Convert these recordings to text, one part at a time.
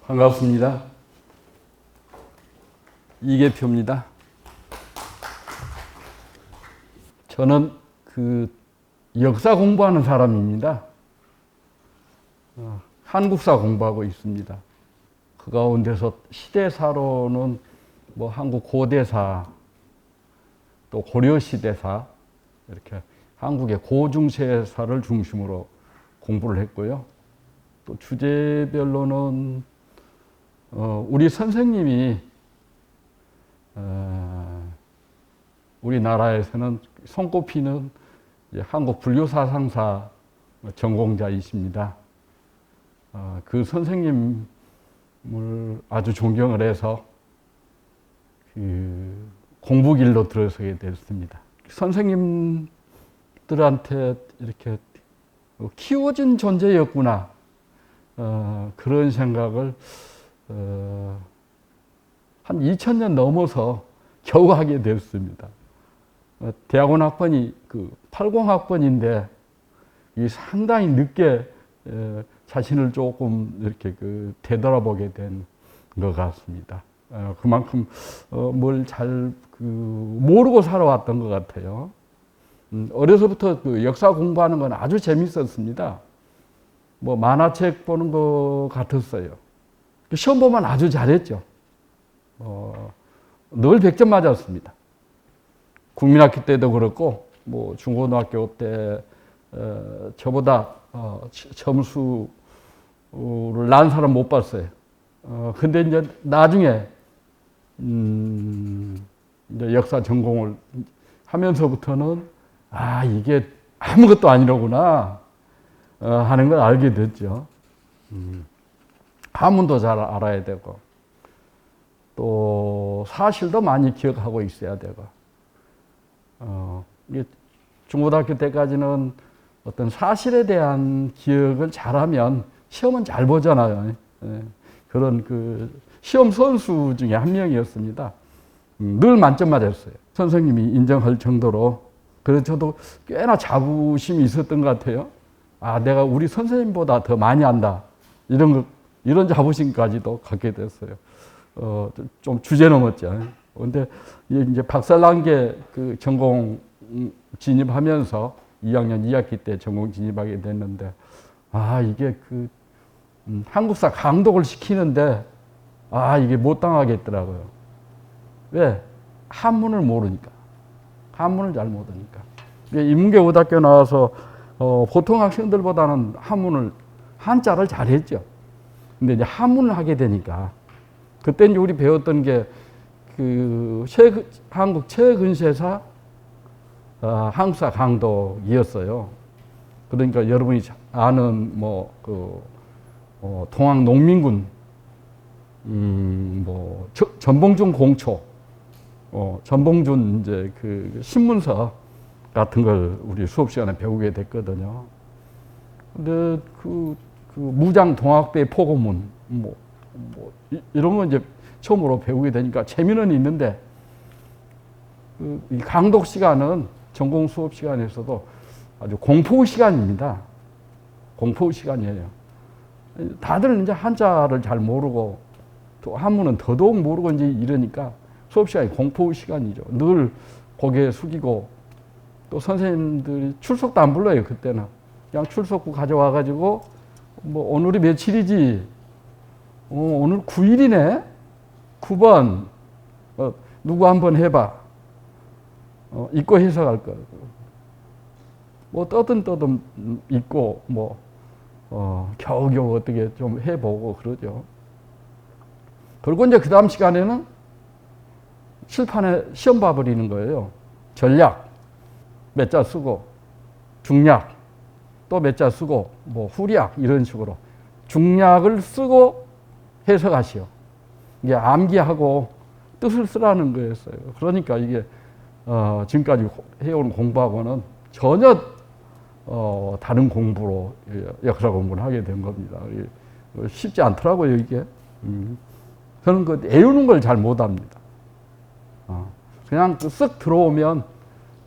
반갑습니다. 이계표입니다. 저는 역사 공부하는 사람입니다. 한국사 공부하고 있습니다. 그 가운데서 시대사로는 한국 고대사, 또 고려시대사, 이렇게 한국의 고중세사를 중심으로 공부를 했고요. 또 주제별로는 우리 선생님이 우리나라에서는 손꼽히는 한국 불교사상사 전공자이십니다. 그 선생님을 아주 존경을 해서 공부길로 들어서게 됐습니다. 선생님들한테 이렇게 키워진 존재였구나, 그런 생각을 한 2000년 넘어서 겨우 하게 되었습니다. 대학원 학번이 80학번인데 상당히 늦게 자신을 조금 이렇게 되돌아보게 된 것 같습니다. 그만큼 뭘 잘 모르고 살아왔던 것 같아요. 어려서부터 역사 공부하는 건 아주 재밌었습니다. 만화책 보는 것 같았어요. 시험 보면 아주 잘했죠. 늘 100점 맞았습니다. 국민학교 때도 그렇고, 중고등학교 때 저보다 점수를 난 사람 못 봤어요. 근데 이제 나중에 이제 역사 전공을 하면서부터는 이게 아무것도 아니로구나 하는 걸 알게 됐죠. 한문도 잘 알아야 되고, 또 사실도 많이 기억하고 있어야 되고, 중고등학교 때까지는 어떤 사실에 대한 기억을 잘하면 시험은 잘 보잖아요. 그런 시험 선수 중에 한 명이었습니다. 늘 만점 맞았어요. 선생님이 인정할 정도로. 그래서 저도 꽤나 자부심이 있었던 것 같아요. 내가 우리 선생님보다 더 많이 안다, 이런 자부심까지도 갖게 됐어요. 좀 주제 넘었죠. 근데 이제 박살난 게 전공 진입하면서 2학년 2학기 때 전공 진입하게 됐는데, 이게 한국사 강독을 시키는데, 이게 못 당하겠더라고요. 왜? 한문을 모르니까. 한문을 잘 모르니까. 인문계 고등학교 나와서 보통 학생들보다는 한자를 잘했죠. 근데 이제 한문을 하게 되니까, 그때 이제 우리 배웠던 게 한국 최근세사 한국사 강독이었어요. 그러니까 여러분이 아는 동학 농민군, 전봉준 공초, 전봉준 이제 신문서 같은 걸 우리 수업 시간에 배우게 됐거든요. 근데 무장 동학배 포고문, 이런 거 이제 처음으로 배우게 되니까 재미는 있는데, 이 강독 시간은 전공 수업 시간에서도 아주 공포 시간입니다. 공포 시간이에요. 다들 이제 한자를 잘 모르고, 또 한문은 더더욱 모르고 이제 이러니까 수업 시간이 공포 시간이죠. 늘 고개 숙이고, 또 선생님들이 출석도 안 불러요, 그때는. 그냥 출석부 가져와가지고, 오늘이 며칠이지? 오늘 9일이네? 9번. 누구 한번 해봐. 읽고 해석할 거. 떠듬떠듬 읽고, 겨우겨우 어떻게 좀 해보고 그러죠. 그리고 이제 그 다음 시간에는 칠판에 시험 봐버리는 거예요. 전략, 몇 자 쓰고, 중략, 또 몇 자 쓰고, 후략, 이런 식으로. 중략을 쓰고 해석하시오. 이게 암기하고 뜻을 쓰라는 거였어요. 그러니까 이게 지금까지 해온 공부하고는 전혀 다른 공부로 역사 공부를 하게 된 겁니다. 쉽지 않더라고요, 이게. 저는 애우는 걸 잘 못합니다. 그냥 쓱 들어오면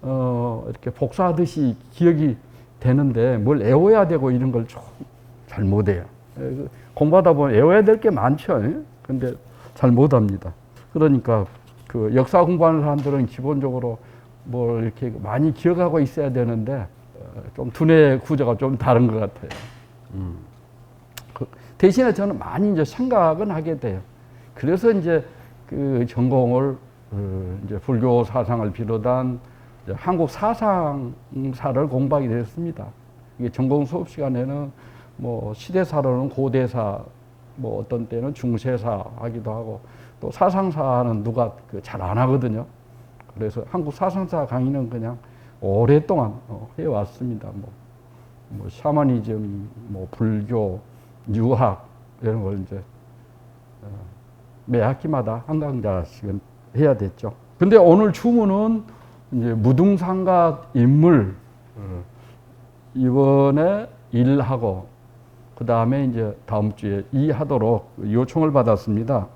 이렇게 복사하듯이 기억이 되는데 뭘 외워야 되고 이런 걸 좀 잘 못해요. 공부하다 보면 외워야 될 게 많죠. 근데 잘 못합니다. 그러니까 그 역사 공부하는 사람들은 기본적으로 뭘 이렇게 많이 기억하고 있어야 되는데 좀 두뇌 구조가 좀 다른 것 같아요. 대신에 저는 많이 이제 생각은 하게 돼요. 그래서 이제 그 전공을 이제 불교 사상을 비롯한 한국 사상사를 공부하게 됐습니다. 이게 전공 수업 시간에는 뭐 시대사로는 고대사, 뭐 어떤 때는 중세사 하기도 하고 또 사상사는 누가 잘 안 하거든요. 그래서 한국 사상사 강의는 그냥 오랫동안 해왔습니다. 뭐 샤머니즘, 뭐 불교, 유학 이런 걸 이제 매 학기마다 한 강좌씩은 해야 됐죠. 근데 오늘 주문은 이제 무등산과 인물 이번에 1하고 그 다음에 이제 다음 주에 2 하도록 요청을 받았습니다.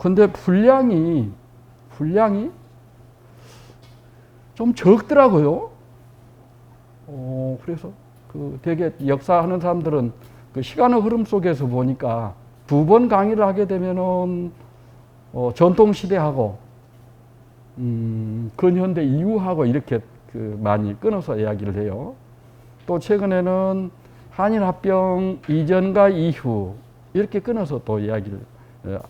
근데 분량이 좀 적더라고요. 그래서 그 되게 역사하는 사람들은 그 시간의 흐름 속에서 보니까 2번 강의를 하게 되면은 전통시대하고 근현대 이후하고 이렇게 그 많이 끊어서 이야기를 해요. 또 최근에는 한일합병 이전과 이후 이렇게 끊어서 또 이야기를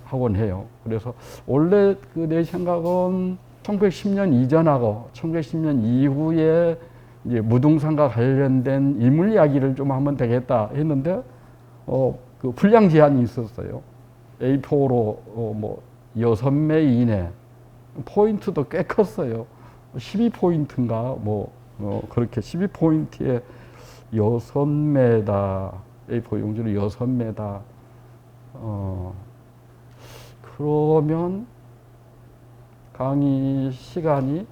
하곤 해요. 그래서 원래 그 내 생각은 1910년 이전하고 1910년 이후에 이제 무등산과 관련된 인물 이야기를 좀 하면 되겠다 했는데 그 분량 제한이 있었어요. A4로 뭐 6매 이내, 포인트도 꽤 컸어요. 12포인트인가 뭐 그렇게 12포인트에 6매다, A4 용지로 6매다. 그러면 강의 시간이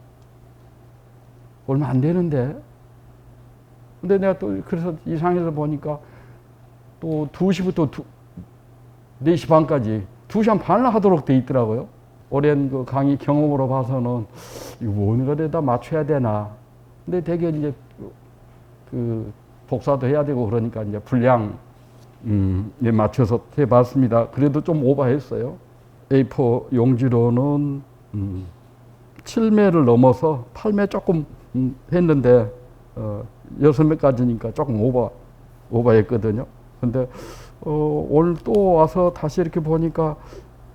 얼마 안 되는데. 근데 내가 또 그래서 이상해서 보니까 또 2시부터 4시 반까지 2시 한 반을 하도록 돼 있더라고요. 오랜 그 강의 경험으로 봐서는 이거 오늘에다 맞춰야 되나. 근데 되게 이제 그 복사도 해야 되고 그러니까 이제 분량 맞춰서 해봤습니다. 그래도 좀 오버했어요. A4 용지로는 7매를 넘어서 8매 조금 했는데 6매까지니까 조금 오버했거든요. 근데 오늘 또 와서 다시 이렇게 보니까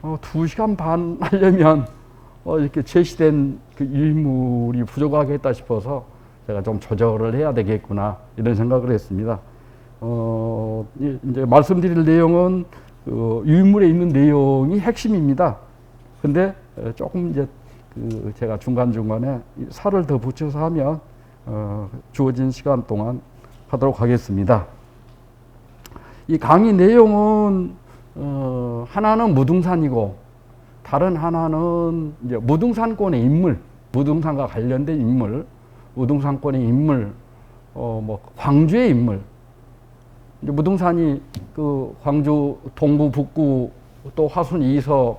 2시간 반 하려면 이렇게 제시된 그 일물이 부족하겠다 싶어서 제가 좀 조절을 해야 되겠구나 이런 생각을 했습니다. 이제 말씀드릴 내용은 유인물에 있는 내용이 핵심입니다. 근데 조금 이제 그 제가 중간중간에 살을 더 붙여서 하면 주어진 시간 동안 하도록 하겠습니다. 이 강의 내용은 하나는 무등산이고 다른 하나는 이제 무등산권의 인물, 무등산과 관련된 인물, 무등산권의 인물, 뭐 광주의 인물. 이제 무등산이 그 광주 동부, 북구, 또 화순, 이서,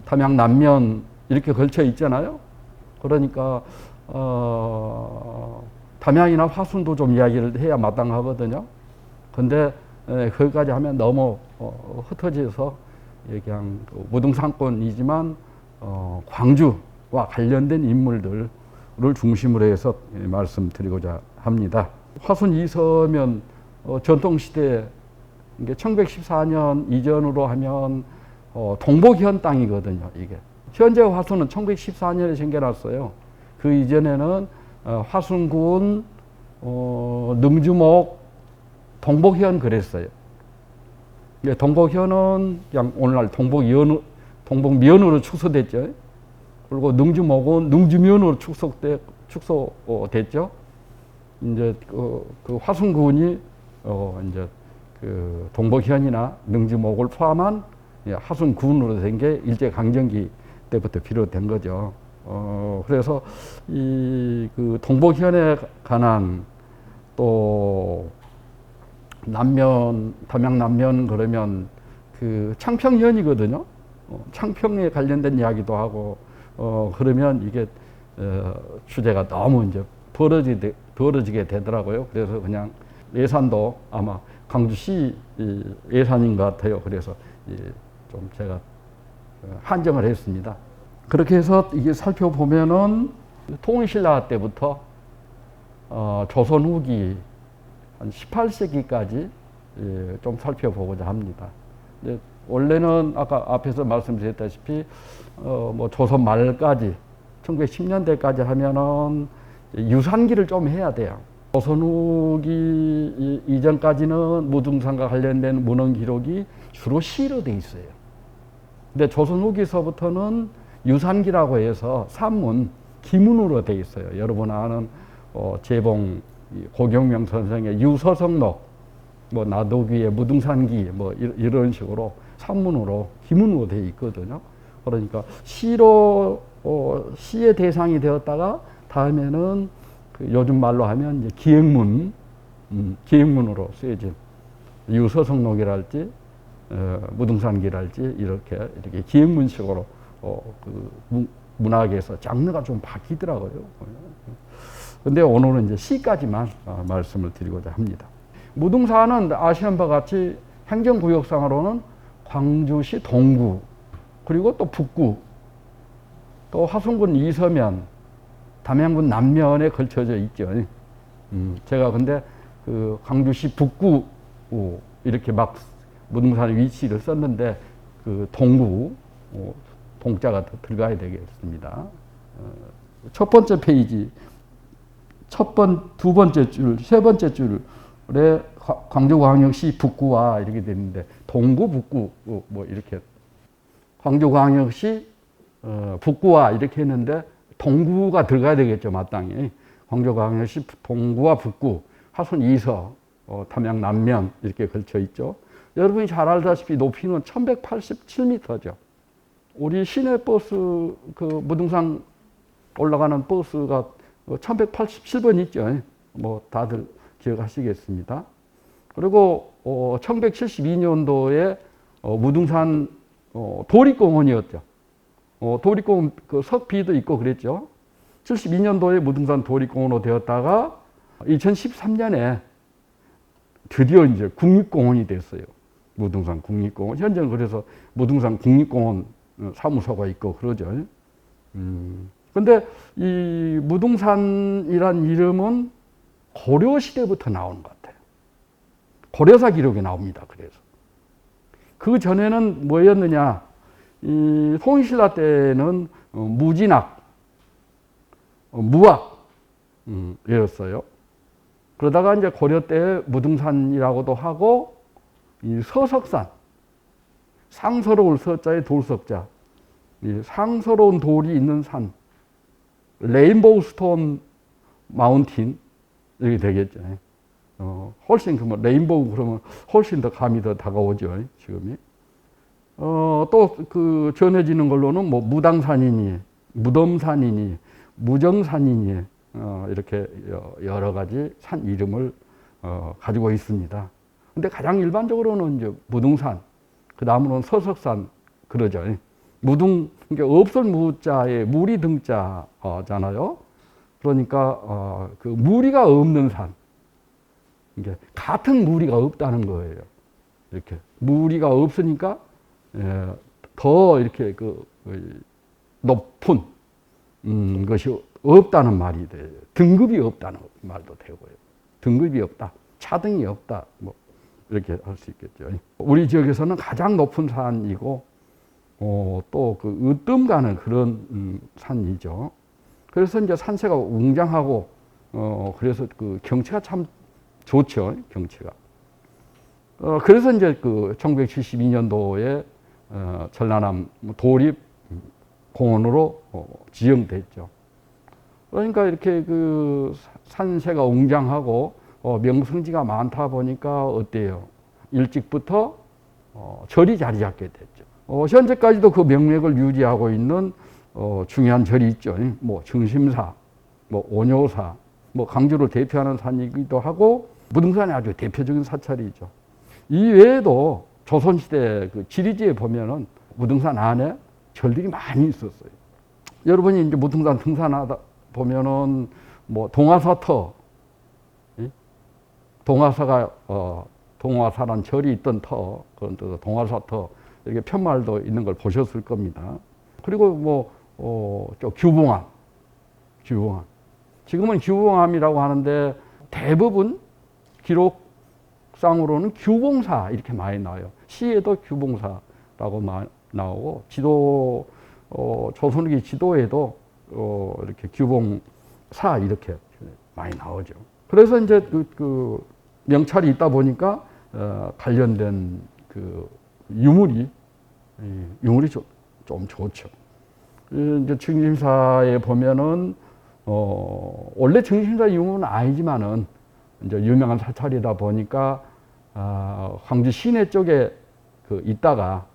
담양, 남면 이렇게 걸쳐 있잖아요. 그러니까 담양이나 화순도 좀 이야기를 해야 마땅하거든요. 근데 거기까지 하면 너무 흩어져서 그냥 무등산권이지만 광주와 관련된 인물들을 중심으로 해서 말씀드리고자 합니다. 화순 이서면 전통시대 1914년 이전으로 하면 동복현 땅이거든요. 이게 현재 화순은 1914년에 생겨났어요. 그 이전에는 화순군 능주목 동복현 그랬어요. 동복현은 그냥 오늘날 동복면으로 축소됐죠. 그리고 능주목은 능주면으로 축소됐죠. 이제 그 화순군이 이제 그 동복현이나 능주목을 포함한 화순군으로 된 게 일제강점기 때부터 비롯된 거죠. 그래서 이 그 동복현에 관한 또 남면, 담양 남면 그러면 그 창평현이거든요. 창평에 관련된 이야기도 하고, 그러면 이게 주제가 너무 이제 벌어지게 되더라고요. 그래서 그냥 예산도 아마 광주시 예산인 것 같아요. 그래서 좀 제가 한정을 했습니다. 그렇게 해서 이게 살펴보면은 통일신라 때부터 조선 후기 한 18세기까지 좀 살펴보고자 합니다. 원래는 아까 앞에서 말씀드렸다시피 뭐 조선 말까지 1910년대까지 하면은 유산기를 좀 해야 돼요. 조선 후기 이전까지는 무등산과 관련된 문헌 기록이 주로 시로 돼 있어요. 근데 조선 후기서부터는 유산기라고 해서 산문, 기문으로 돼 있어요. 여러분 아는 재봉 고경명 선생의 유서성록, 뭐 나도기의 무등산기, 뭐 이런 식으로 산문으로 기문으로 돼 있거든요. 그러니까 시로 시의 대상이 되었다가 다음에는 그 요즘 말로 하면 이제 기행문으로 쓰여진 유서성록이랄지 무등산기랄지 이렇게 기행문식으로 그 문학에서 장르가 좀 바뀌더라고요. 근데 오늘은 이제 시까지만 말씀을 드리고자 합니다. 무등산은 아시는 바와 같이 행정구역상으로는 광주시 동구, 그리고 또 북구, 또 화순군 이서면, 담양군 남면에 걸쳐져 있죠. 제가 근데 그 광주시 북구 이렇게 막 무등산의 위치를 썼는데 그 동구, 동자가 더 들어가야 되겠습니다. 첫 번째 페이지, 두 번째 줄, 세 번째 줄에 광주광역시 북구와 이렇게 되는데 동구, 북구 뭐 이렇게 광주광역시 북구와 이렇게 했는데 동구가 들어가야 되겠죠, 마땅히. 광주광역시 동구와 북구, 화순 이서, 담양 남면 이렇게 걸쳐 있죠. 여러분이 잘 알다시피 높이는 1187m죠. 우리 시내버스 그 무등산 올라가는 버스가 1187번 있죠. 뭐 다들 기억하시겠습니다. 그리고 1972년도에 무등산 도립공원이었죠. 도립공원 그 석비도 있고 그랬죠. 72년도에 무등산 도립공원으로 되었다가 2013년에 드디어 이제 국립공원이 됐어요. 무등산 국립공원. 현재는 그래서 무등산 국립공원 사무소가 있고 그러죠. 근데 이 무등산이란 이름은 고려 시대부터 나오는 것 같아요. 고려사 기록에 나옵니다. 그래서 그 전에는 뭐였느냐? 이 통일신라 때는 무진학, 무학이었어요. 그러다가 이제 고려 때 무등산이라고도 하고 이 서석산, 상서로울 서자에 돌석자, 이 상서로운 돌이 있는 산, 레인보우 스톤 마운틴 이렇게 되겠죠. 훨씬 그 뭐 레인보우 그러면 훨씬 더 감이 더 다가오죠. 지금이. 또 그 전해지는 걸로는 뭐 무당산이니, 무덤산이니, 무정산이니 이렇게 여러 가지 산 이름을 가지고 있습니다. 근데 가장 일반적으로는 이제 무등산, 그 다음으로는 서석산 그러죠. 그러니까 없을 무자에 무리 등자잖아요. 그러니까 그 무리가 없는 산, 이게 같은 무리가 없다는 거예요. 이렇게 무리가 없으니까 더 이렇게 그 높은 것이 없다는 말이 돼요. 등급이 없다는 말도 되고요. 등급이 없다, 차등이 없다, 뭐 이렇게 할 수 있겠죠. 우리 지역에서는 가장 높은 산이고 또 그 으뜸 가는 그런 산이죠. 그래서 이제 산세가 웅장하고 그래서 그 경치가 참 좋죠. 경치가. 그래서 이제 그 1972년도에 전라남 도립 공원으로 지정됐죠. 그러니까 이렇게 그 산세가 웅장하고 명승지가 많다 보니까 어때요? 일찍부터 절이 자리 잡게 됐죠. 현재까지도 그 명맥을 유지하고 있는 중요한 절이 있죠. 뭐 정심사, 뭐 오뇨사, 뭐 강주를 대표하는 산이기도 하고 무등산이 아주 대표적인 사찰이죠. 이 외에도 조선시대 그 지리지에 보면은 무등산 안에 절들이 많이 있었어요. 여러분이 이제 무등산 등산하다 보면은 뭐 동화사터, 동화사가 동화사란 절이 있던 터, 그런 뜻 동화사터 이렇게 편말도 있는 걸 보셨을 겁니다. 그리고 저 규봉암, 규봉암. 지금은 규봉암이라고 하는데 대부분 기록상으로는 규봉사 이렇게 많이 나와요. 시에도 규봉사라고 나오고 지도 조선후기 지도에도 이렇게 규봉사 이렇게 많이 나오죠. 그래서 이제 그 명찰이 있다 보니까 관련된 그 유물이 좀 좋죠. 이제 증심사에 보면은 원래 증심사 유물은 아니지만은 이제 유명한 사찰이다 보니까 광주 시내 쪽에 그 있다가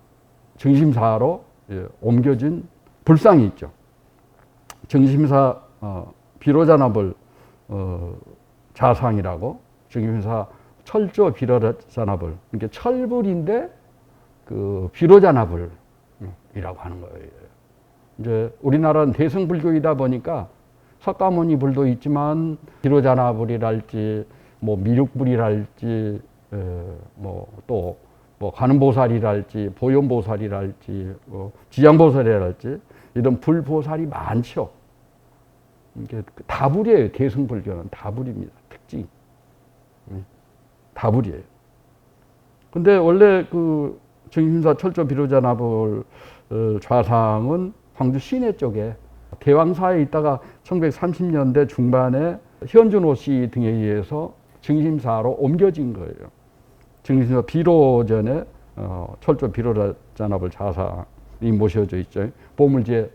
증심사로 옮겨진 불상이 있죠. 증심사 비로자나불 자상이라고 증심사 철조 비로자나불, 그러니까 철불인데 그 비로자나불이라고 하는 거예요. 이제 우리나라는 대승불교이다 보니까 석가모니 불도 있지만 비로자나불이랄지 뭐 미륵불이랄지 또 관음보살이랄지 보현보살이랄지 지장보살이랄지 이런 불보살이 많죠. 이게 다불이에요. 대승불교는 다불입니다. 특징 다불이에요. 근데 원래 그 증심사 철조 비로자나불 좌상은 광주 시내 쪽에 대왕사에 있다가 1930년대 중반에 현준호 씨 등에 의해서 증심사로 옮겨진 거예요. 증심사 비로전에 철조 비로자나불 좌상이 모셔져 있죠. 보물제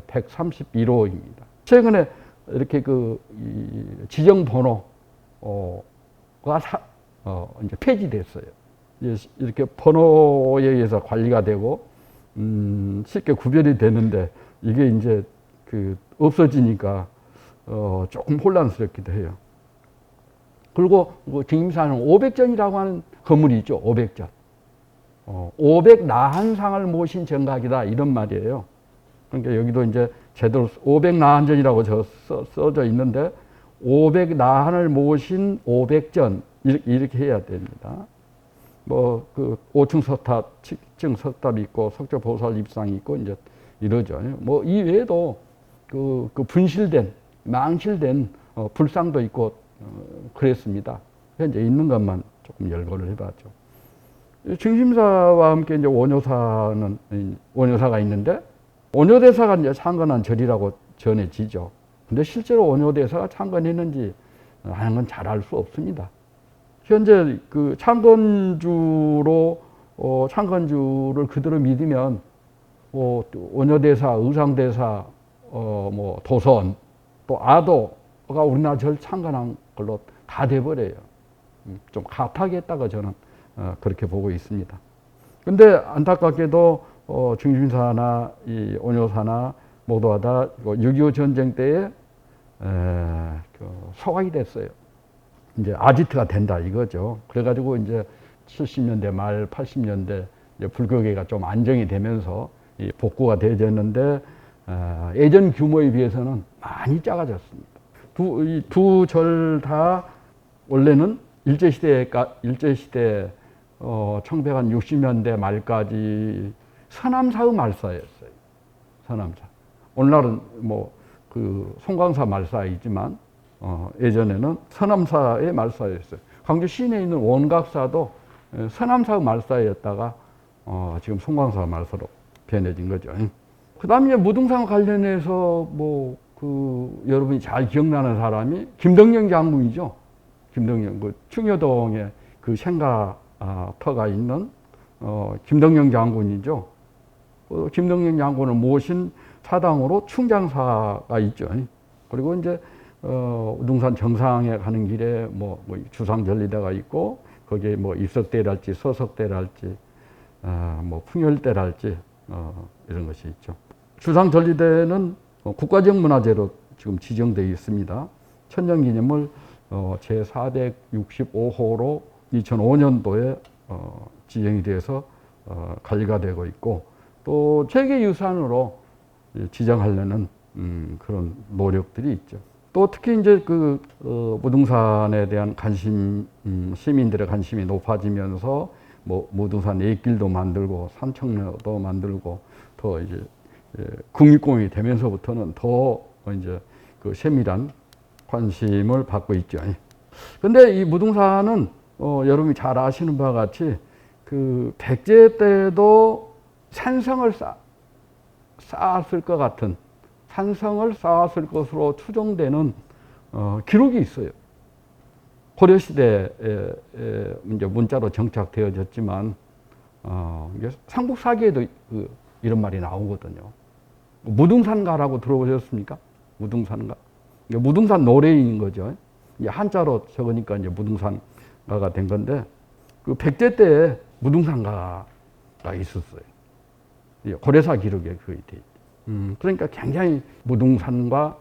131호입니다. 최근에 이렇게 그 지정 번호가 이제 폐지됐어요. 이렇게 번호에 의해서 관리가 되고 쉽게 구별이 되는데 이게 이제 그 없어지니까 조금 혼란스럽기도 해요. 그리고 증심사는 500전이라고 하는 건물이 있죠. 500전. 500나한상을 모신 정각이다 이런 말이에요. 그러니까 여기도 이제 제대로 500나한전이라고 써져 있는데 500나한을 모신 500전 이렇게 해야 됩니다. 그 5층 석탑, 7층 석탑이 있고 석조 보살 입상이 있고 이제 이러죠. 이 외에도 그 분실된, 망실된 불상도 있고 그랬습니다. 현재 있는 것만 조금 열거를 해봤죠. 증심사와 함께 이제 원효사가 있는데 원효대사가 이제 창건한 절이라고 전해지죠. 근데 실제로 원효대사가 창건했는지 하는 건 잘 알 수 없습니다. 현재 그 창건주를 그대로 믿으면 원효대사, 의상대사, 도선, 또 아도가 우리나라 절 창건한 걸로 다 돼버려요. 좀 가파겠다고 저는 그렇게 보고 있습니다. 근데 안타깝게도 증심사나 이 원효사나 모두 다 6.25 전쟁 때에 소각이 됐어요. 이제 아지트가 된다 이거죠. 그래가지고 이제 70년대 말 80년대 이제 불교계가 좀 안정이 되면서 복구가 되어졌는데 예전 규모에 비해서는 많이 작아졌습니다. 두 절 다 원래는 일제시대 1960년대 말까지 서남사의 말사였어요. 서남사. 오늘날은 그 송광사 말사이지만 예전에는 서남사의 말사였어요. 광주 시내에 있는 원각사도 서남사의 말사였다가 지금 송광사 말사로 변해진 거죠. 그 다음에 무등산 관련해서 여러분이 잘 기억나는 사람이 김덕령 장군이죠. 김덕령, 그 충효동에 그 생가터가 있는 김덕령 장군이죠. 김덕령 장군을 모신 사당으로 충장사가 있죠. 그리고 이제 우등산 정상에 가는 길에 주상절리대가 있고 거기에 입석대랄지 서석대랄지 풍열대랄지 이런 것이 있죠. 주상절리대는 국가적 문화재로 지금 지정되어 있습니다. 천년기념물 제465호로 2005년도에 지정이 돼서 관리가 되고 있고 또 세계유산으로 지정하려는 그런 노력들이 있죠. 또 특히 이제 무등산에 대한 관심, 시민들의 관심이 높아지면서 뭐 무등산 예길도 만들고 산책로도 만들고 더 이제 국립공원이 되면서부터는 더 이제 그 세밀한 관심을 받고 있죠. 근데 이 무등산은 여러분이 잘 아시는 바와 같이 그 백제 때도 산성을 쌓았을 것 같은 산성을 쌓았을 것으로 추정되는 기록이 있어요. 고려시대에 이제 문자로 정착되어졌지만 삼국사기에도 이런 말이 나오거든요. 무등산가라고 들어보셨습니까? 무등산가. 무등산 노래인 거죠. 한자로 적으니까 이제 무등산가가 된 건데 그 백제 때에 무등산가가 있었어요. 고려사 기록에 거의 돼 있죠. 그러니까 굉장히 무등산과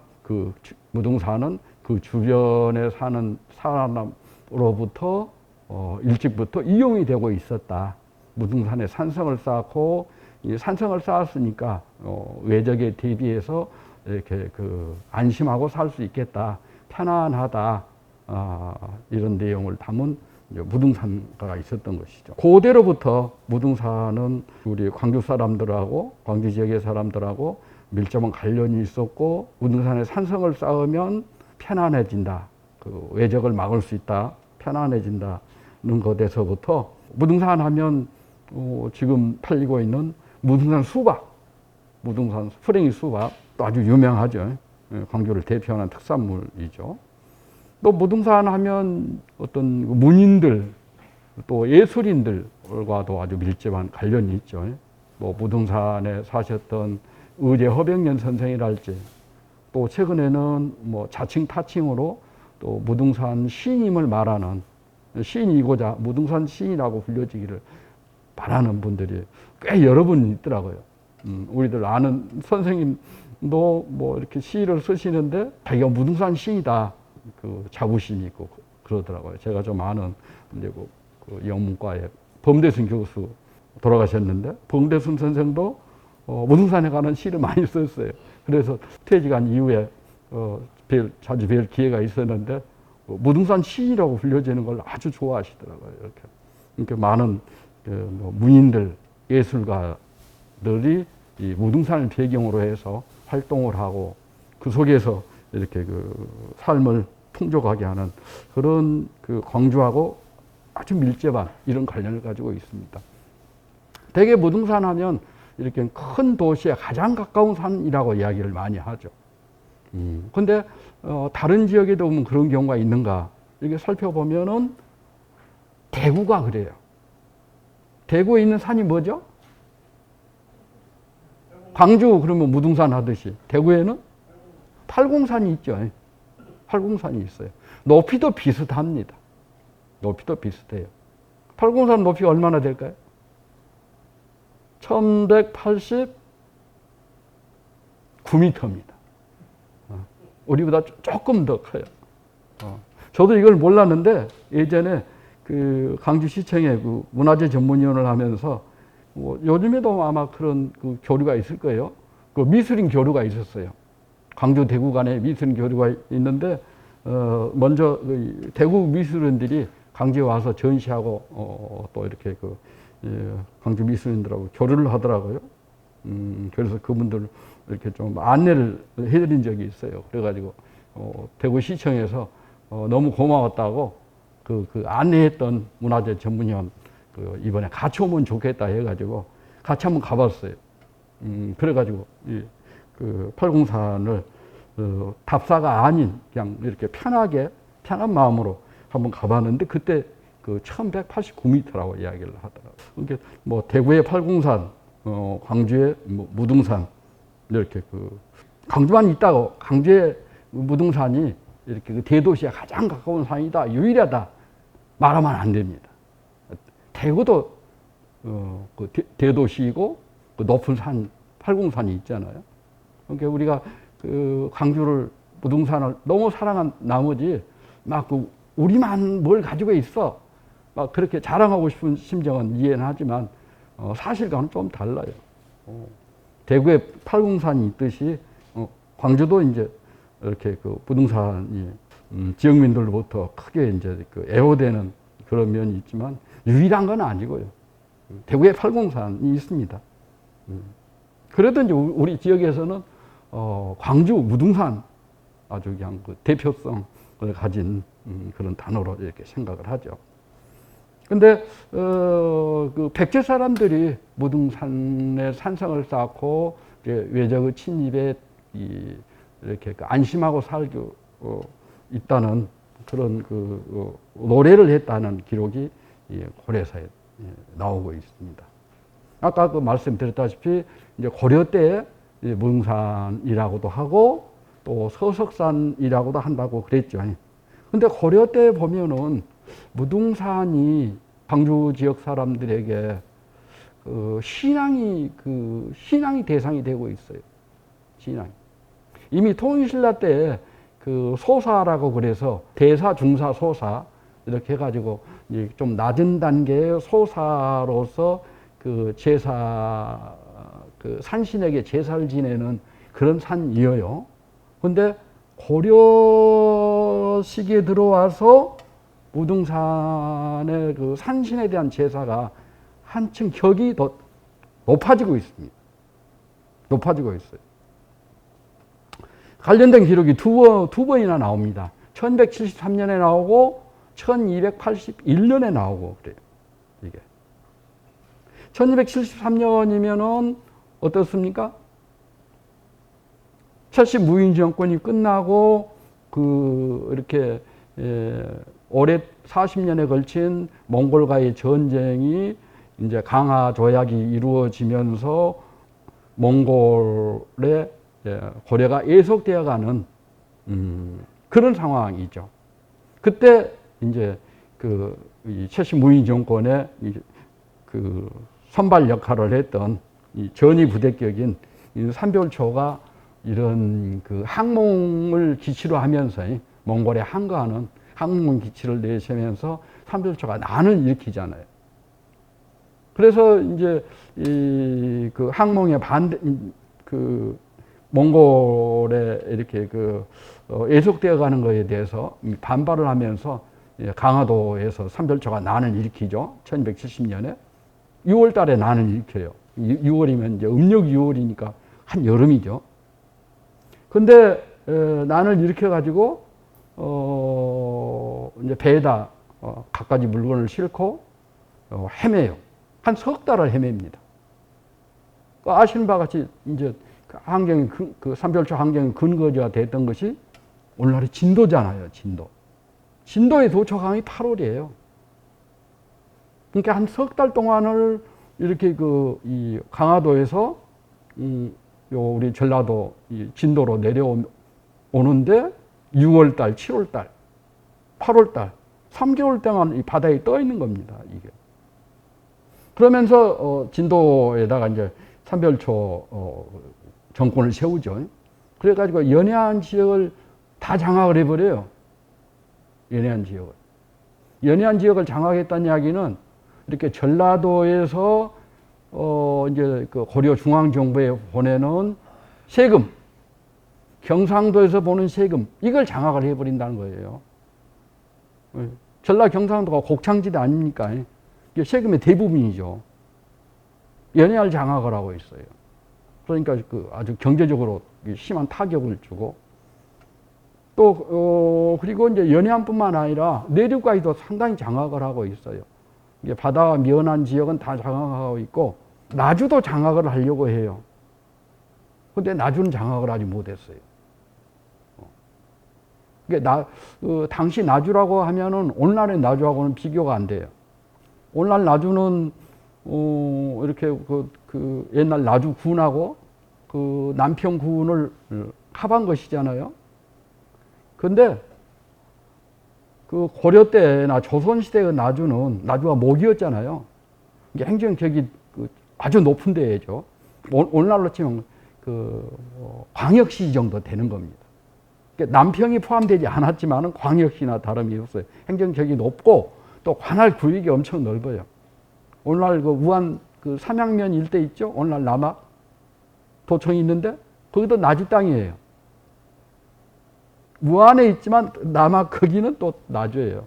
무등산은 그 주변에 사는 사람으로부터 일찍부터 이용이 되고 있었다. 무등산에 산성을 쌓고 이 산성을 쌓았으니까 외적에 대비해서 이렇게 안심하고 살 수 있겠다, 편안하다 이런 내용을 담은 무등산가가 있었던 것이죠. 고대로부터 무등산은 우리 광주 사람들하고 광주 지역의 사람들하고 밀접한 관련이 있었고 무등산에 산성을 쌓으면 편안해진다. 외적을 막을 수 있다. 편안해진다는 것에서부터 무등산 하면 지금 팔리고 있는 무등산 수박, 무등산 프랭이 수박 또 아주 유명하죠. 광주를 대표하는 특산물이죠. 또 무등산 하면 어떤 문인들 또 예술인들과도 아주 밀접한 관련이 있죠. 뭐 무등산에 사셨던 의제 허병년 선생이랄지 또 최근에는 뭐 자칭 타칭으로 또 무등산 시인임을 말하는 시인이고자 무등산 시인이라고 불려지기를 바라는 분들이 꽤 여러 분 있더라고요. 우리들 아는 선생님도 뭐 이렇게 시를 쓰시는데 자기가 무등산 시인이다. 자부심이 있고 그러더라고요. 제가 좀 아는 이제 그 영문과의 범대순 교수 돌아가셨는데 범대순 선생도 무등산에 관한 시를 많이 썼어요. 그래서 퇴직한 이후에 자주 뵐 기회가 있었는데 무등산 시인이라고 불려지는 걸 아주 좋아하시더라고요. 이렇게 많은 문인들, 예술가들이 이 무등산을 배경으로 해서 활동을 하고 그 속에서 이렇게 삶을 풍족하게 하는 그런 광주하고 아주 밀접한 이런 관련을 가지고 있습니다. 대개 무등산 하면 이렇게 큰 도시에 가장 가까운 산이라고 이야기를 많이 하죠. 근데 다른 지역에도 보면 그런 경우가 있는가 이렇게 살펴보면은 대구가 그래요. 대구에 있는 산이 뭐죠? 광주 그러면 무등산 하듯이 대구에는 팔공산이 있죠. 팔공산이 있어요. 높이도 비슷합니다. 높이도 비슷해요. 팔공산 높이가 얼마나 될까요? 1189m입니다. 우리보다 조금 더 커요. 저도 이걸 몰랐는데 예전에 광주시청에 문화재 전문위원을 하면서 요즘에도 아마 그런 교류가 있을 거예요. 미술인 교류가 있었어요. 광주 대구 간에 미술인 교류가 있는데 먼저 대구 미술인들이 광주에 와서 전시하고 또 이렇게 광주 미술인들하고 교류를 하더라고요. 그래서 그분들 이렇게 좀 안내를 해드린 적이 있어요. 그래가지고 대구시청에서 너무 고마웠다고 안내했던 문화재 전문위원 이번에 같이 오면 좋겠다 해가지고 같이 한번 가봤어요. 그래가지고 팔공산을 답사가 아닌 그냥 이렇게 편한 마음으로 한번 가봤는데 그때 1189m라고 이야기를 하더라고요. 그러니까 뭐 대구의 팔공산, 광주의 무등산 이렇게 광주만 있다고 광주의 무등산이 이렇게 대도시에 가장 가까운 산이다, 유일하다 말하면 안 됩니다. 대구도 대도시이고 높은 산 팔공산이 있잖아요. 그러니까 우리가 광주를 무등산을 너무 사랑한 나머지 막 우리만 뭘 가지고 있어 막 그렇게 자랑하고 싶은 심정은 이해는 하지만 사실과는 좀 달라요. 대구에 팔공산이 있듯이 광주도 이제 이렇게 그 부동산이 지역민들로부터 크게 이제 그 애호되는 그런 면이 있지만 유일한 건 아니고요. 대구에 팔공산이 있습니다. 그래도 이제 우리 지역에서는 광주 무등산 아주 그냥 그 대표성을 가진 그런 단어로 이렇게 생각을 하죠. 근데 그 백제 사람들이 무등산에 산성을 쌓고 외적의 침입에 이렇게 안심하고 살고 있다는 그런 그 노래를 했다는 기록이 고려사에 나오고 있습니다. 아까 그 말씀드렸다시피 이제 고려 때 무등산이라고도 하고 또 서석산이라고도 한다고 그랬죠. 근데 고려 때 보면은 무등산이 광주 지역 사람들에게 신앙이 대상이 되고 있어요. 신앙이. 이미 통일신라 때 그 소사라고 그래서 대사, 중사, 소사 이렇게 해가지고 좀 낮은 단계의 소사로서 그 제사, 그 산신에게 제사를 지내는 그런 산이에요. 근데 고려 시기에 들어와서 무등산의 그 산신에 대한 제사가 한층 격이 더 높아지고 있습니다. 높아지고 있어요. 관련된 기록이 두 번이나 나옵니다. 1173년에 나오고 1281년에 나오고 그래요. 이게 1273년이면은 어떻습니까? 70무인 정권이 끝나고 이렇게 올해 40년에 걸친 몽골과의 전쟁이 이제 강화 조약이 이루어지면서 몽골의 고려가 예속되어가는 그런 상황이죠. 그때 이제 이 최씨무인 정권의 그 선발 역할을 했던 이 전위 부대격인 삼별초가 이런 그 항몽을 기치로 하면서 몽골에 항거하는 항몽 기치를 내세우면서 삼별초가 난을 일으키잖아요. 그래서 이제 그 항몽에 몽골에 이렇게 예속되어 가는 것에 대해서 반발을 하면서 강화도에서 삼별초가 난을 일으키죠. 1270년에 6월 달에 난을 일으켜요. 6월이면 이제 음력 6월이니까 한 여름이죠. 근데 난을 일으켜 가지고 이제 배에다 갖가지 물건을 싣고 헤매요. 한 석 달을 헤맵니다. 아시는 바와 같이 이제 환경이 그 삼별초 환경의 근거지가 됐던 것이 오늘날의 진도잖아요. 진도에 도착함이 8월이에요. 그러니까 한 석 달 동안을 이렇게 이 강화도에서 우리 전라도 진도로 내려오는데 6월 달, 7월 달, 8월 달, 3개월 동안 이 바다에 떠 있는 겁니다. 이게. 그러면서 진도에다가 이제 삼별초 정권을 세우죠. 그래가지고 연해안 지역을 다 장악을 해버려요. 연해안 지역을 장악했다는 이야기는 이렇게 전라도에서 이제 그 고려 중앙정부에 보내는 세금, 경상도에서 보는 세금, 이걸 장악을 해버린다는 거예요. 전라 경상도가 곡창지대 아닙니까? 이게 세금의 대부분이죠. 연해안을 장악을 하고 있어요. 그러니까 아주 경제적으로 심한 타격을 주고 또 그리고 이제 연해안뿐만 아니라 내륙까지도 상당히 장악을 하고 있어요. 이게 바다와 면한 지역은 다 장악하고 있고 나주도 장악을 하려고 해요. 근데 나주는 장악을 하지 못했어요. 그러니까 당시 나주라고 하면은 오늘날의 나주하고는 비교가 안 돼요. 오늘날 나주는 이렇게 그 옛날 나주군하고 그 남평군을 합한 것이잖아요. 근데 그 고려 때나 조선 시대의 나주가 목이었잖아요. 이게 행정격이 아주 높은 데죠. 오늘날로 치면 광역시 정도 되는 겁니다. 그러니까 남평이 포함되지 않았지만은 광역시나 다름이 없어요. 행정격이 높고 또 관할 구역이 엄청 넓어요. 오늘날 우한 삼양면 일대 있죠? 오늘날 남학 도청이 있는데 거기도 나주 땅이에요. 무안에 있지만 남아 거기는 또 나주예요.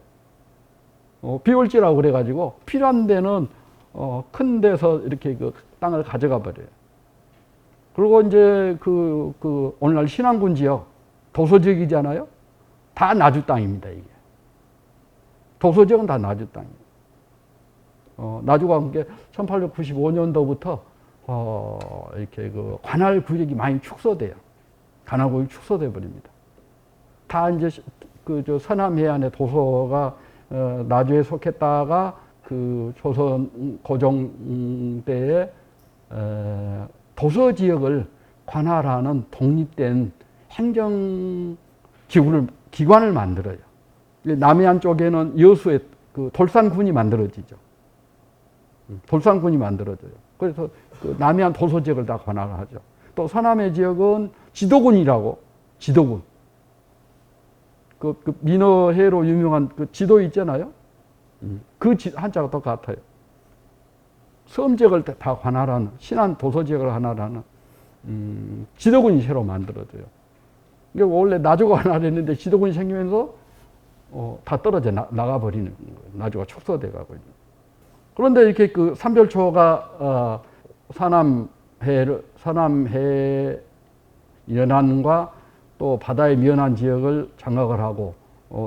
비올지라고 그래가지고 필요한 데는 큰 데서 이렇게 그 땅을 가져가 버려요. 그리고 이제 오늘날 신안군 지역 도서 지역이잖아요. 다 나주 땅입니다, 이게. 도서 지역은 다 나주 땅이에요. 나주가 그게 1895년도부터 이렇게 그 관할 구역이 많이 축소돼요. 관할 구역이 축소돼 버립니다. 다 이제 저 서남 해안의 도서가 나주에 속했다가 그 조선 고종 때에 도서 지역을 관할하는 독립된 행정 기관을 만들어요. 남해안 쪽에는 여수에 그 돌산군이 만들어지죠. 돌산군이 만들어져요. 그래서 그 남해안 도서 지역을 다 관할하죠. 또 서남해 지역은 지도군이라고, 지도군. 그 민어회로 유명한 그 지도 있잖아요. 그 한자가 똑같아요. 섬 지역을 다 관할하는, 신안 도서 지역을 관할하는 지도군이 새로 만들어져요. 그러니까 원래 나주가 관할했는데 지도군이 생기면서 다 떨어져 나가버리는 거예요. 나주가 축소돼 가고 있는. 그런데 이렇게 그 삼별초가 서남해 연안과 또 바다의 미연한 지역을 장악을 하고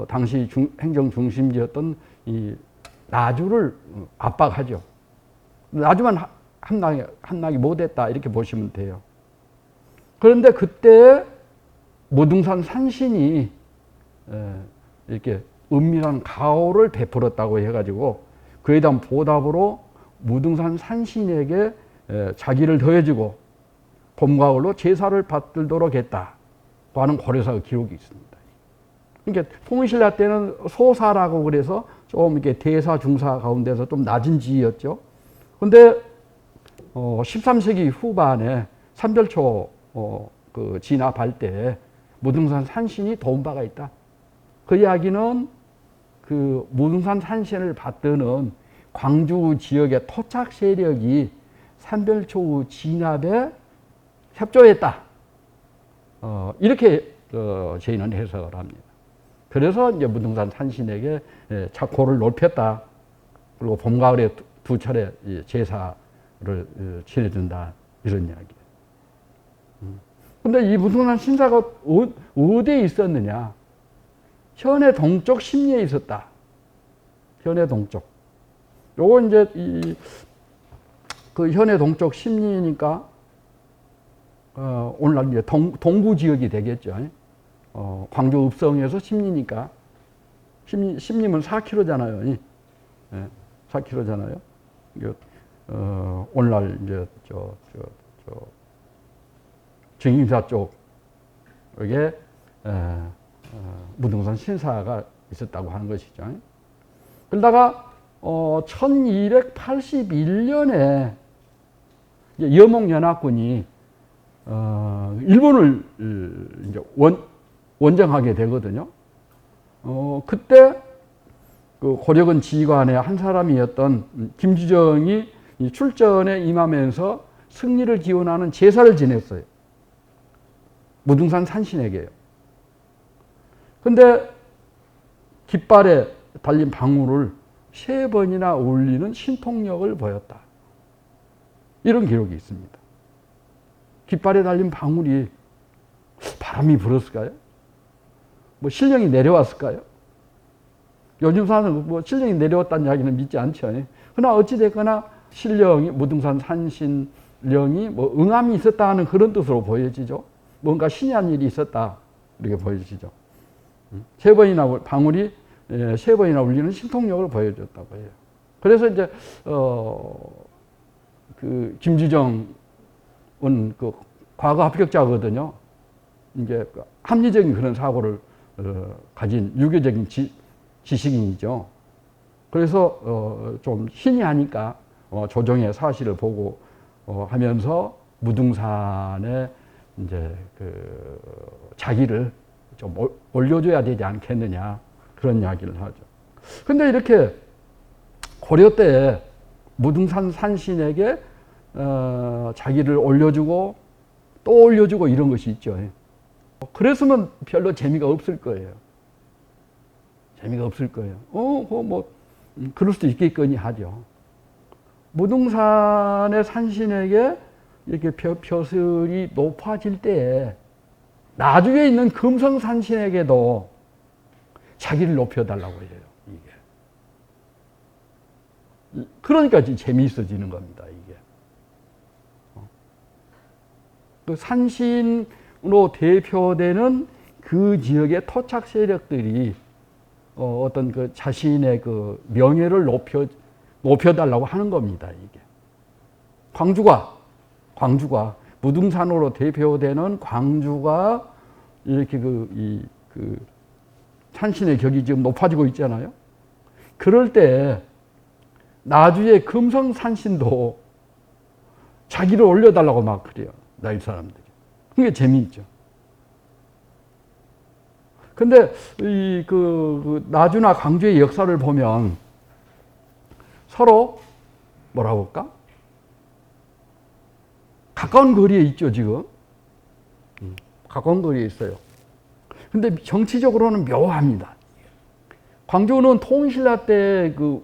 당시 행정 중심지였던 이 나주를 압박하죠. 나주만 함락이 못했다 이렇게 보시면 돼요. 그런데 그때 모등산 산신이 이렇게 은밀한 가호를 베풀었다고 해가지고 그에 대한 보답으로 무등산 산신에게 자기를 더해주고 봄, 가을로 제사를 받들도록 했다고 하는 고려사 기록이 있습니다. 그러니까 통일신라 때는 소사라고 그래서 좀 이렇게 대사, 중사 가운데서 좀 낮은 지위였죠. 근데 13세기 후반에 삼별초 그 진압할 때 무등산 산신이 도운 바가 있다. 그 이야기는 그 무등산 산신을 받드는 광주 지역의 토착 세력이 삼별초 진압에 협조했다. 이렇게 저희는 해석을 합니다. 그래서 이제 무등산 산신에게 자코를 높였다. 그리고 봄, 가을에 두 차례 제사를 지내준다. 이런 이야기예요. 근데 이 무등산 신사가 어디에 있었느냐? 현해 동쪽 심리에 있었다. 현해 동쪽. 요거 이제 그 현해 동쪽 심리니까 오늘날 이제 동부 지역이 되겠죠. 광주 읍성에서 심리니까 심리면 4km잖아요. 4km잖아요. 오늘날 이제 증임사 쪽에 무등산 신사가 있었다고 하는 것이죠. 그러다가 1281년에 여몽연합군이 일본을 이제 원정하게 되거든요. 그때 그 고려군 지휘관의 한 사람이었던 김주정이 출전에 임하면서 승리를 기원하는 제사를 지냈어요. 무등산 산신에게요. 근데 깃발에 달린 방울을 3번이나 올리는 신통력을 보였다. 이런 기록이 있습니다. 깃발에 달린 방울이 바람이 불었을까요? 뭐 신령이 내려왔을까요? 요즘 사람은 뭐 신령이 내려왔다는 이야기는 믿지 않죠. 그러나 어찌됐거나 신령이, 무등산 산신령이 뭐 응함이 있었다 하는 그런 뜻으로 보여지죠. 뭔가 신이한 일이 있었다. 이렇게 보여지죠. 3번이나 방울이 3번이나 울리는 신통력을 보여줬다고 해요. 그래서 이제 그 김주정은 그 과거 합격자거든요. 이제 합리적인 그런 사고를 가진 유교적인 지식인이죠. 그래서 좀 신이 하니까 조정의 사실을 보고 하면서 무등산에 이제 그 자기를 좀 올려줘야 되지 않겠느냐 그런 이야기를 하죠. 근데 이렇게 고려 때 무등산 산신에게 자기를 올려주고 또 올려주고 이런 것이 있죠. 그랬으면 별로 재미가 없을 거예요. 재미가 없을 거예요. 그럴 수도 있겠거니 하죠. 무등산의 산신에게 이렇게 벼슬이 높아질 때에 나주에 있는 금성산신에게도 자기를 높여달라고 해요. 이게. 그러니까 재미있어지는 겁니다. 이게. 그 산신으로 대표되는 그 지역의 토착 세력들이 어떤 그 자신의 그 명예를 높여달라고 하는 겁니다. 이게. 광주가 무등산으로 대표되는 광주가 이렇게 그 산신의 격이 지금 높아지고 있잖아요. 그럴 때 나주의 금성산신도 자기를 올려달라고 막 그래요. 나일 사람들이. 그게 재미있죠. 근데 나주나 광주의 역사를 보면 서로 뭐라고 할까? 가까운 거리에 있죠, 지금. 가까운 거리에 있어요. 근데 정치적으로는 묘합니다. 광주는 통신라 때 그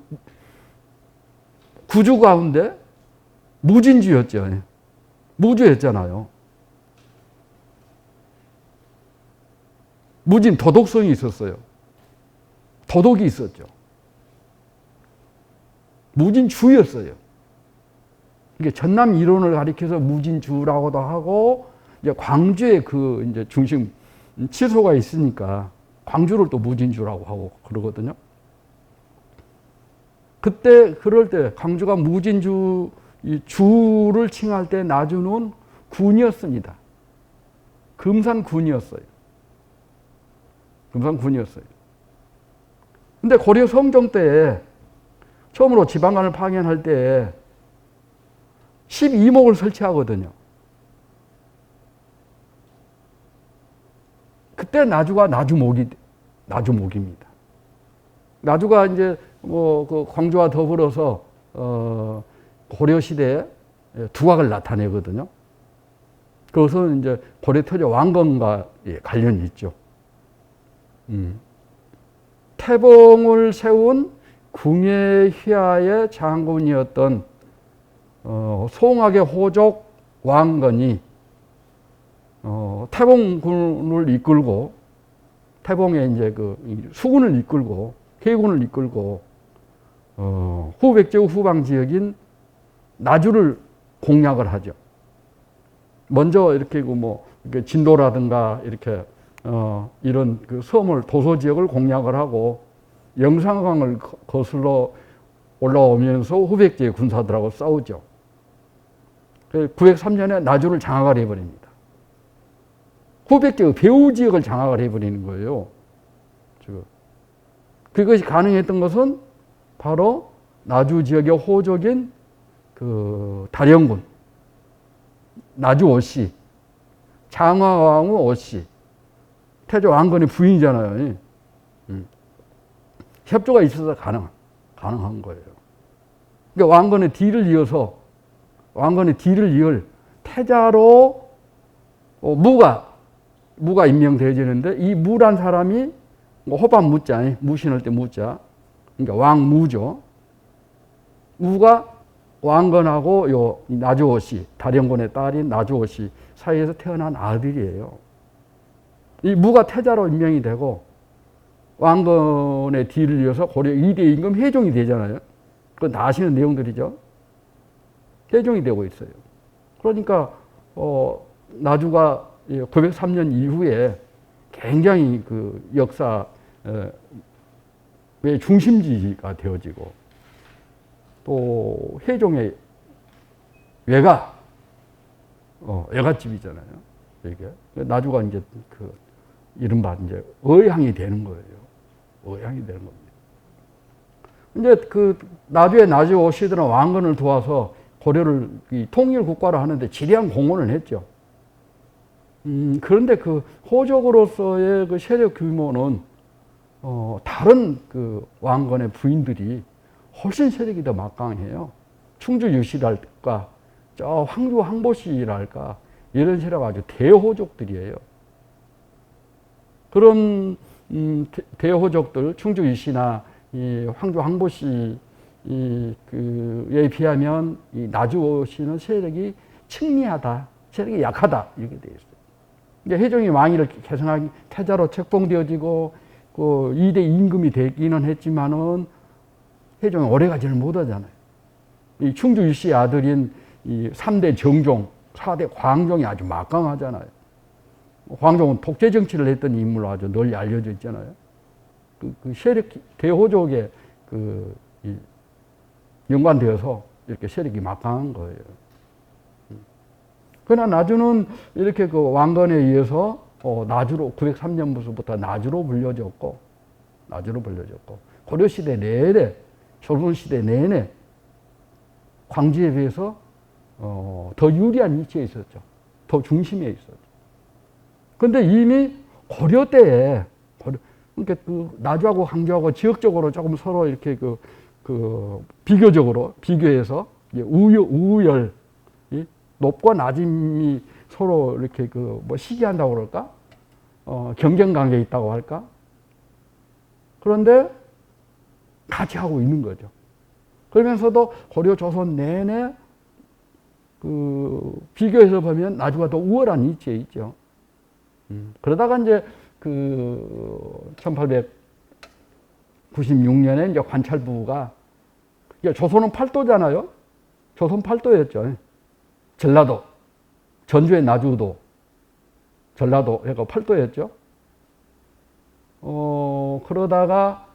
구주 가운데 무진주였죠. 무주였잖아요. 무진 도덕성이 있었어요. 도덕이 있었죠. 무진주였어요. 이게 전남 이론을 가리켜서 무진주라고도 하고, 이제 광주에 이제 중심 치소가 있으니까 광주를 또 무진주라고 하고 그러거든요. 그럴 때 광주가 무진주 주를 칭할 때 나주는 군이었습니다. 금산군이었어요. 금산군이었어요. 근데 고려 성종 때 처음으로 지방간을 파견할 때 12목을 설치하거든요. 그때 나주가 나주목입니다. 나주가 이제 그 광주와 더불어서 고려 시대에 두각을 나타내거든요. 그것은 이제 고려 태조 왕건과 관련이 있죠. 태봉을 세운 궁예 휘하의 장군이었던 송악의 호족 왕건이 태봉군을 이끌고, 태봉의 이제 수군을 이끌고, 해군을 이끌고 후백제후 후방 지역인 나주를 공략을 하죠. 먼저 이렇게 이렇게 진도라든가 이렇게 이런 그 섬을, 도서 지역을 공략을 하고 영산강을 거슬러 올라오면서 후백제의 군사들하고 싸우죠. 903년에 나주를 장악을 해버립니다. 후백제의 배후 지역을 장악을 해버리는 거예요. 그것이 가능했던 것은 바로 나주 지역의 호족인 다령군, 나주 오씨, 장화왕후 오씨, 태조 왕건의 부인이잖아요. 협조가 있어서 가능한 거예요. 그러니까 왕건의 뒤를 이을 태자로 무가 임명되어지는데, 이 무란 사람이 호반 무자, 무 신을 때 무자, 그러니까 왕무죠. 무가 왕건하고 나주오씨, 다령군의 딸인 나주오씨 사이에서 태어난 아들이에요. 이 무가 태자로 임명이 되고 왕건의 뒤를 이어서 고려 2대 임금 회종이 되잖아요. 그건 다 아시는 내용들이죠. 회종이 되고 있어요. 그러니까 나주가 903년 이후에 굉장히 역사의 중심지가 되어지고, 또 회종의 외갓집이잖아요. 이게 나주가 이제 이른바 이제 의향이 되는 거예요. 의향이 되는 겁니다. 이제 나주에 나주 오시들은 왕건을 도와서 고려를 통일 국가로 하는데 지대한 공헌을 했죠. 그런데 호족으로서의 세력 규모는 다른 왕건의 부인들이 훨씬 세력이 더 막강해요. 충주 유씨랄까, 저 황주 황보씨랄까, 이런 세력 아주 대호족들이에요. 그런 대호족들 충주 이씨나 이 황주 황보씨 그에 비하면 이 나주씨는 세력이 측미하다, 세력이 약하다 이렇게 되어 있어요. 이제 해종이 왕위를 계승하기 태자로 책봉되어지고 그 2대 임금이 되기는 했지만은 해종이 오래가지를 못하잖아요. 이 충주 이씨의 아들인 이 3대 정종, 4대 광종이 아주 막강하잖아요. 광종은 독재 정치를 했던 인물로 아주 널리 알려져 있잖아요. 그 세력 대호족에 연관되어서 이렇게 세력이 막강한 거예요. 그러나 나주는 이렇게 그 왕건에 의해서 나주로 903년부터 나주로 불려졌고 고려시대 내내, 조선시대 내내 광주에 비해서 더 유리한 위치에 있었죠. 더 중심에 있었죠. 그런데 이미 고려 때에 그러니까 그 나주하고 광주하고 지역적으로 조금 서로 이렇게 비교해서 우열 높고 낮음이 서로 이렇게 뭐 시기한다고 그럴까? 경쟁 관계에 있다고 할까? 그런데 같이 하고 있는 거죠. 그러면서도 고려 조선 내내 비교해서 보면 나주가 더 우월한 위치에 있죠. 그러다가 이제 1896년에 이제 관찰부가 조선은 팔도잖아요. 조선 팔도였죠. 전라도, 전주의 나주도, 전라도 해가 팔도였죠. 그러다가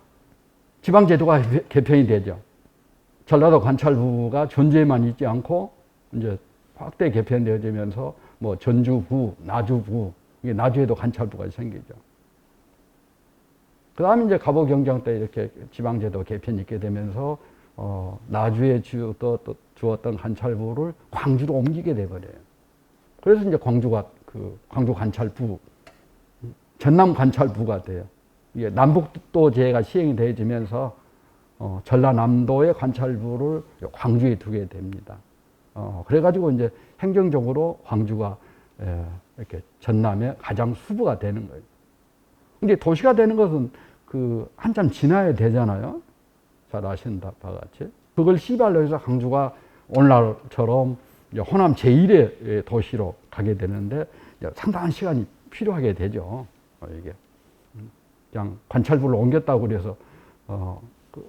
지방제도가 개편이 되죠. 전라도 관찰부가 전주에만 있지 않고 이제 확대 개편되어지면서 뭐 전주부, 나주부, 이게 나주에도 관찰부가 생기죠. 그 다음에 이제 갑오경정 때 이렇게 지방제도 개편이 있게 되면서 나주에 주었던 관찰부를 광주로 옮기게 돼버려요. 그래서 이제 광주가 광주 관찰부, 전남 관찰부가 돼요. 이게 남북도제가 시행이 되어지면서 전라남도의 관찰부를 광주에 두게 됩니다. 그래가지고 이제 행정적으로 광주가 이렇게 전남의 가장 수부가 되는 거예요. 근데 도시가 되는 것은 한참 지나야 되잖아요. 잘 아시는 바와 같이. 그걸 시발로 해서 광주가 오늘날처럼 호남 제1의 도시로 가게 되는데 상당한 시간이 필요하게 되죠. 이게 그냥 관찰부를 옮겼다고 그래서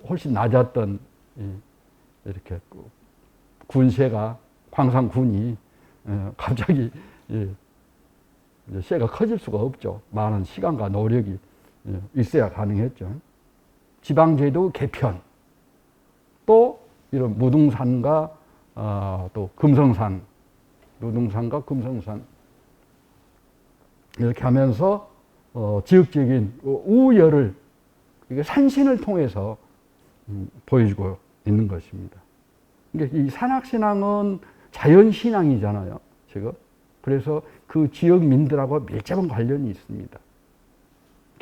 훨씬 낮았던 이렇게 군세가 광산군이 갑자기 세가 커질 수가 없죠. 많은 시간과 노력이 있어야 가능했죠. 지방제도 개편, 또 이런 무등산과 또 금성산, 무등산과 금성산 이렇게 하면서 지역적인 우열을 산신을 통해서 보여주고 있는 것입니다. 그러니까 이 산악신앙은 자연신앙이잖아요, 지금. 그래서 그 지역민들하고 밀접한 관련이 있습니다.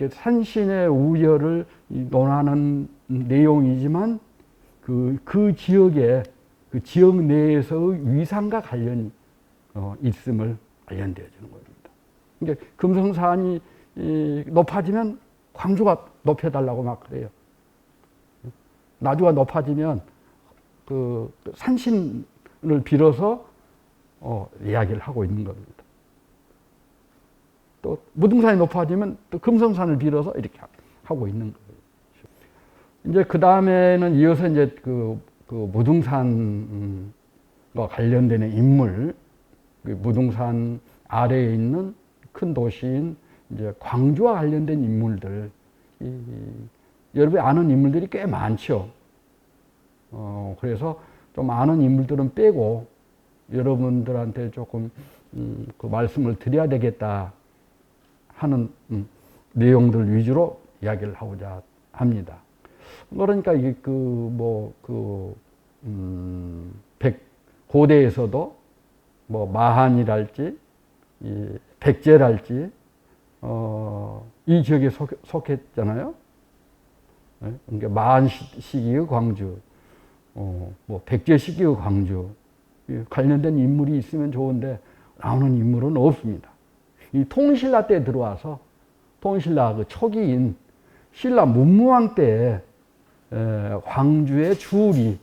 산신의 우열을 논하는 내용이지만 그 지역의 그 지역 내에서의 위상과 관련이 있음을 관련되어 주는 겁니다. 그러니까 금성산이 높아지면 광주가 높여달라고 막 그래요. 나주가 높아지면 그 산신을 빌어서 이야기를 하고 있는 겁니다. 또 무등산이 높아지면 또 금성산을 빌어서 이렇게 하고 있는 거예요. 이제 그 다음에는 이어서 이제 그 무등산과 관련되는 인물, 무등산 아래에 있는 큰 도시인 이제 광주와 관련된 인물들, 여러분이 아는 인물들이 꽤 많죠. 그래서 좀 아는 인물들은 빼고 여러분들한테 조금 그 말씀을 드려야 되겠다 하는 내용들 위주로 이야기를 하고자 합니다. 그러니까 이게 고대에서도 뭐 마한이랄지 백제랄지 이 지역에 속했잖아요. 그러니까 마한 시기의 광주, 뭐 백제 시기의 광주 관련된 인물이 있으면 좋은데 나오는 인물은 없습니다. 이 통신라 때 들어와서 통일신라 그 초기인 신라 문무왕 때 광주의 주리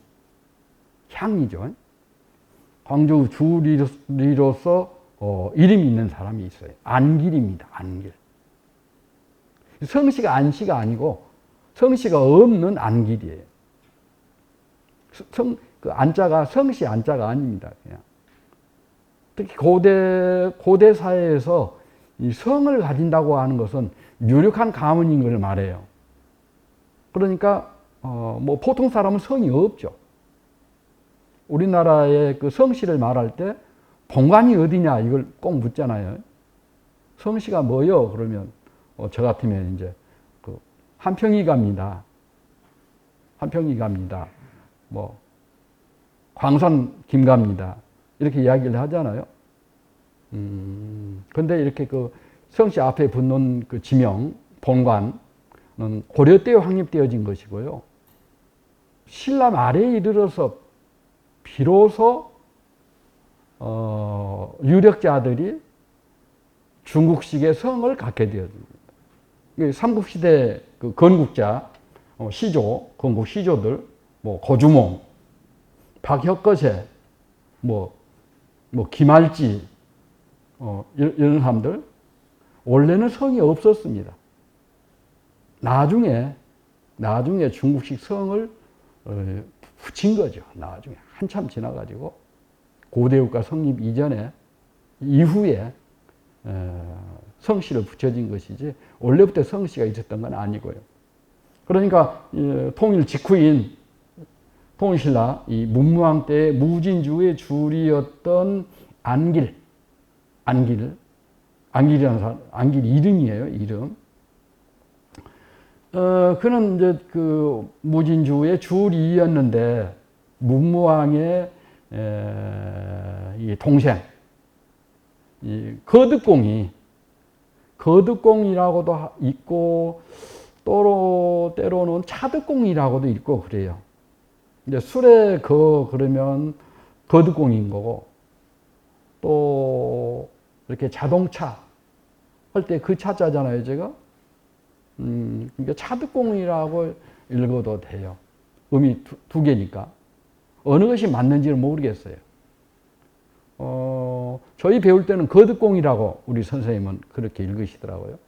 향이죠. 광주 주리로서 이름이 있는 사람이 있어요. 안길입니다. 안길. 성씨가 안씨가 아니고 성씨가 없는 안길이에요. 그 안자가 성씨 안자가 아닙니다. 그냥. 특히 고대 사회에서 이 성을 가진다고 하는 것은 유력한 가문인 걸 말해요. 그러니까 뭐 보통 사람은 성이 없죠. 우리나라의 그 성씨를 말할 때 본관이 어디냐 이걸 꼭 묻잖아요. 성씨가 뭐요? 그러면 저 같으면 이제 그 한평이 갑니다. 한평이 갑니다. 뭐 광산 김갑니다. 이렇게 이야기를 하잖아요. 근데 이렇게 그 성씨 앞에 붙는 그 지명, 본관은 고려 때에 확립되어진 것이고요. 신라 말에 이르러서 비로소 유력자들이 중국식의 성을 갖게 되었습니다. 삼국시대 그 건국자, 시조, 건국 시조들, 뭐 고주몽, 박혁거세, 뭐 김알지, 이런 사람들 원래는 성이 없었습니다. 나중에 중국식 성을 붙인 거죠. 나중에 한참 지나가지고 고대국가 성립 이후에 성씨를 붙여진 것이지 원래부터 성씨가 있었던 건 아니고요. 그러니까 통일 직후인 통일신라 이 문무왕 때의 무진주의 주리였던 안길이라는 사람, 안길 이름이에요. 이름. 그는 이제 그 무진주의 주리였는데 문무왕의 이 동생 이 거득공이라고도 있고 때로는 차득공이라고도 있고 그래요. 이제 술에 그러면 거득공인 거고 또 이렇게 자동차 할 때 그 차자잖아요, 제가. 그러니까 차득공이라고 읽어도 돼요. 음이 두 개니까. 어느 것이 맞는지는 모르겠어요. 저희 배울 때는 거득공이라고 우리 선생님은 그렇게 읽으시더라고요.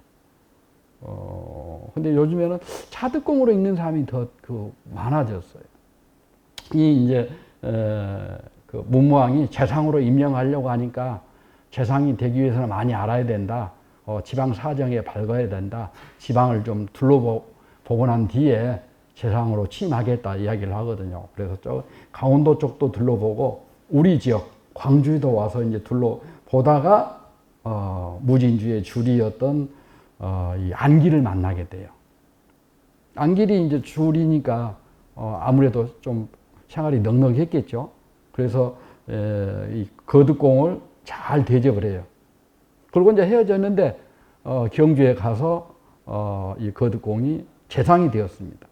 근데 요즘에는 차득공으로 읽는 사람이 더 많아졌어요. 이제 그 문무왕이 재상으로 임명하려고 하니까 재상이 되기 위해서는 많이 알아야 된다. 지방 사정에 밝아야 된다. 지방을 좀 둘러보고 난 뒤에 재상으로 취임하겠다 이야기를 하거든요. 그래서 저 강원도 쪽도 둘러보고 우리 지역 광주에도 와서 이제 둘러보다가 무진주의 주리였던 이 안길을 만나게 돼요. 안길이 이제 주리니까 아무래도 좀 생활이 넉넉했겠죠. 그래서 이 거득공을 잘 대접을 해요. 그리고 이제 헤어졌는데 경주에 가서 이 거득공이 재상이 되었습니다.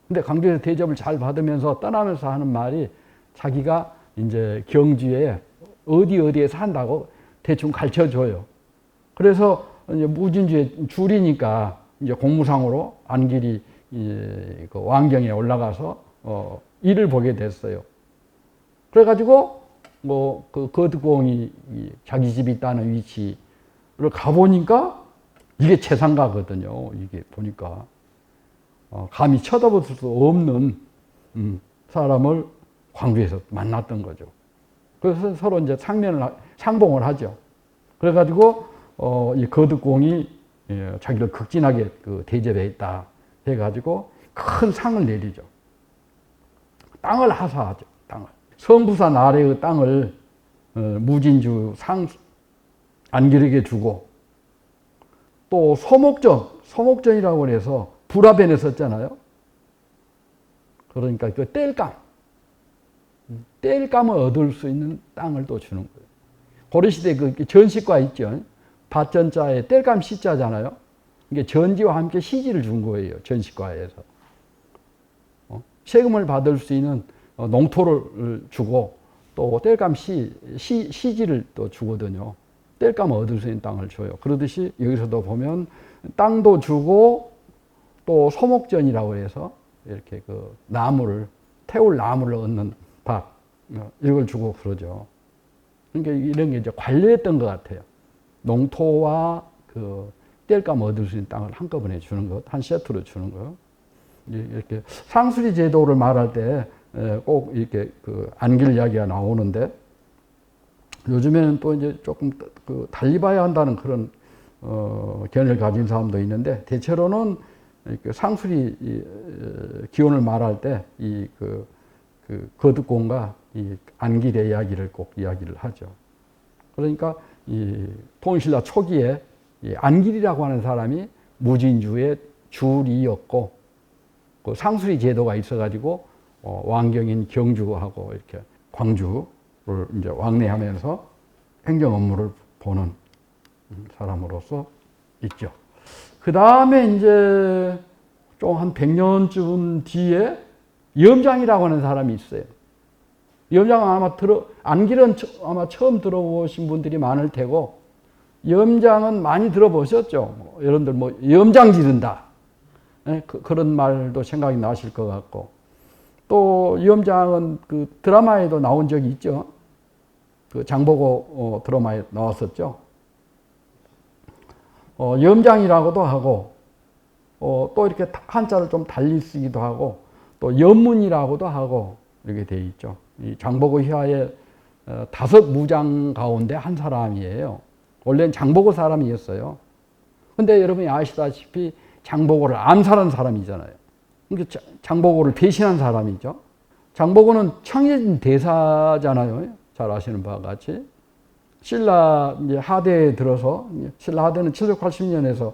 근데 광주에서 대접을 잘 받으면서 떠나면서 하는 말이 자기가 이제 경주에 어디에 산다고 대충 가르쳐 줘요. 그래서 이제 무진주의 줄이니까 이제 공무상으로 안길이 그 왕경에 올라가서 일을 보게 됐어요. 그래가지고 뭐 그 거득공이 자기 집이 있다는 위치를 가보니까 이게 재상가거든요. 이게 보니까 감히 쳐다볼 수 없는 사람을 광주에서 만났던 거죠. 그래서 서로 이제 상봉을 하죠. 그래가지고 이 거득공이 자기를 극진하게 대접했다 해가지고 큰 상을 내리죠. 땅을 하사하죠. 땅을. 성부산 아래의 땅을 무진주 안길에게 주고 또 소목전이라고 해서 불화변에 썼잖아요. 그러니까 그 땔감을 얻을 수 있는 땅을 또 주는 거예요. 고려시대 그 전시과 있죠. 밭전자에 땔감 시자잖아요. 이게 전지와 함께 시지를 준 거예요. 전시과에서. 세금을 받을 수 있는 농토를 주고 또 땔감 시지를 또 주거든요. 땔감을 얻을 수 있는 땅을 줘요. 그러듯이 여기서도 보면 땅도 주고 또 소목전이라고 해서 이렇게 그 나무를 태울 나무를 얻는 밥 이걸 주고 그러죠. 그러니까 이런 게 이제 관리했던 것 같아요. 농토와 그 뗄감 얻을 수 있는 땅을 한꺼번에 주는 것, 한 세트로 주는 것. 이렇게 상수리 제도를 말할 때 꼭 이렇게 그 안길 이야기가 나오는데 요즘에는 또 이제 조금 그 달리 봐야 한다는 그런 견해를 가진 사람도 있는데 대체로는 상수리 기원을 말할 때 이 그 거듭공과 이 안길의 이야기를 꼭 이야기를 하죠. 그러니까 이 통일신라 초기에 이 안길이라고 하는 사람이 무진주의 주리였고 그 상수리 제도가 있어가지고 왕경인 경주하고 이렇게 광주를 이제 왕래하면서 행정 업무를 보는 사람으로서 있죠. 그 다음에 이제 좀 한 100년쯤 뒤에 염장이라고 하는 사람이 있어요. 염장은 아마 안길은 아마 처음 들어보신 분들이 많을 테고, 염장은 많이 들어보셨죠. 여러분들 뭐 염장 지른다. 그런 말도 생각이 나실 것 같고, 또 염장은 그 드라마에도 나온 적이 있죠. 그 장보고 드라마에 나왔었죠. 염장이라고도 하고, 또 이렇게 한자를 좀 달리 쓰기도 하고, 또 염문이라고도 하고 이렇게 돼 있죠. 이 장보고 휘하의 5무장 가운데 한 사람이에요. 원래는 장보고 사람이었어요. 근데 여러분이 아시다시피 장보고를 암살한 사람이잖아요. 그러니까 장보고를 배신한 사람이죠. 장보고는 청해진 대사잖아요. 잘 아시는 바와 같이. 신라 이제 하대에 들어서, 신라 하대는 780년에서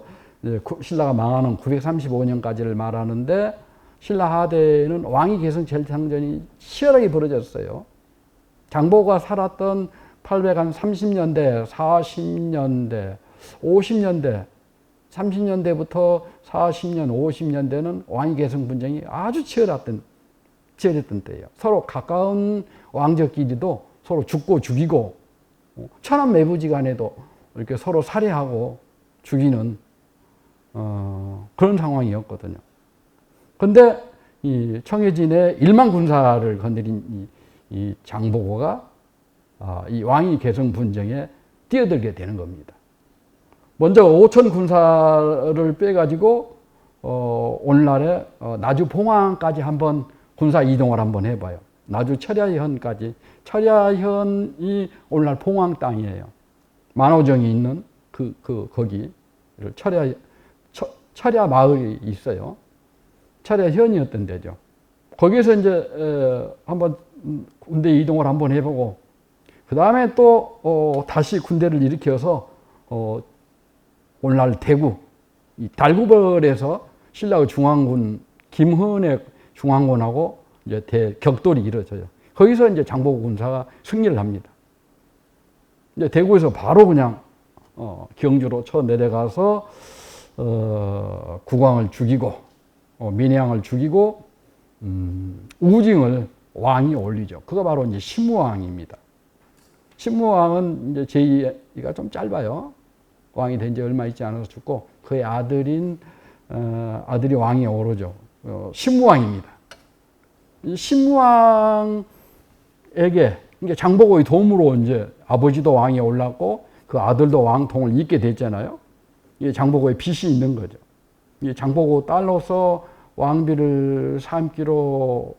신라가 망하는 935년까지를 말하는데, 신라 하대에는 왕위 계승 절창전이 치열하게 벌어졌어요. 장보고가 살았던 830년대, 40년대, 50년대, 30년대부터 40년, 50년대는 왕위 계승 분쟁이 아주 치열했던 때예요. 서로 가까운 왕족끼리도 서로 죽고 죽이고, 천한 매부지간에도 이렇게 서로 살해하고 죽이는 그런 상황이었거든요. 근데 이 청해진의 1만 군사를 건드린 이 장보고가 이 왕위 계승 분쟁에 뛰어들게 되는 겁니다. 먼저 5천 군사를 빼가지고 오늘날의 나주 봉황까지 한번 군사 이동을 한번 해봐요. 나주 철야현까지. 철야현이 오늘날 봉황 땅이에요. 만호정이 있는 거기 철야 마을이 있어요. 철야현이었던 데죠. 거기에서 이제 한번 군대 이동을 한번 해보고, 그 다음에 또 다시 군대를 일으켜서 오늘날 대구 이 달구벌에서 신라의 중앙군 김헌의 중앙군하고 이제 격돌이 이루어져요. 거기서 이제 장보고 군사가 승리를 합니다. 이제 대구에서 바로 그냥 경주로 쳐 내려가서 국왕을 죽이고 민양을 죽이고 우징을 왕이 올리죠. 그거 바로 이제 신무왕입니다. 신무왕은 이제 제2가 좀 짧아요. 왕이 된 지 얼마 있지 않아서 죽고, 그의 아들이 왕이 오르죠. 신무왕입니다. 이 신무왕에게 그러니까 장보고의 도움으로 이제 아버지도 왕이 올랐고 그 아들도 왕통을 잇게 됐잖아요. 이게 장보고의 빚이 있는 거죠. 이 장보고 딸로서 왕비를 삼기로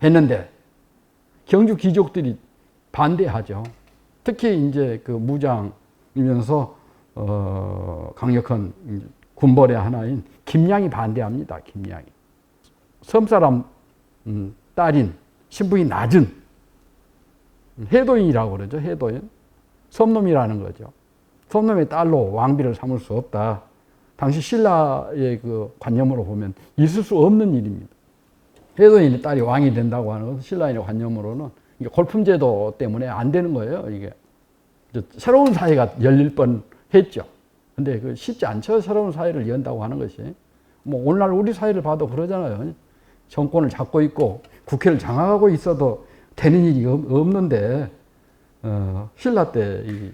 했는데 경주 귀족들이 반대하죠. 특히 이제 그 무장이면서 강력한 군벌의 하나인 김양이 반대합니다. 김양이. 섬사람 딸인 신분이 낮은 해도인이라고 그러죠. 해도인. 섬놈이라는 거죠. 섬놈의 딸로 왕비를 삼을 수 없다. 당시 신라의 그 관념으로 보면 있을 수 없는 일입니다. 해도인의 딸이 왕이 된다고 하는 것은 신라인의 관념으로는 이게 골품제도 때문에 안 되는 거예요. 이게 새로운 사회가 열릴 뻔 했죠. 근데 그 쉽지 않죠. 새로운 사회를 연다고 하는 것이. 뭐 오늘날 우리 사회를 봐도 그러잖아요. 정권을 잡고 있고 국회를 장악하고 있어도 되는 일이 없는데 신라 때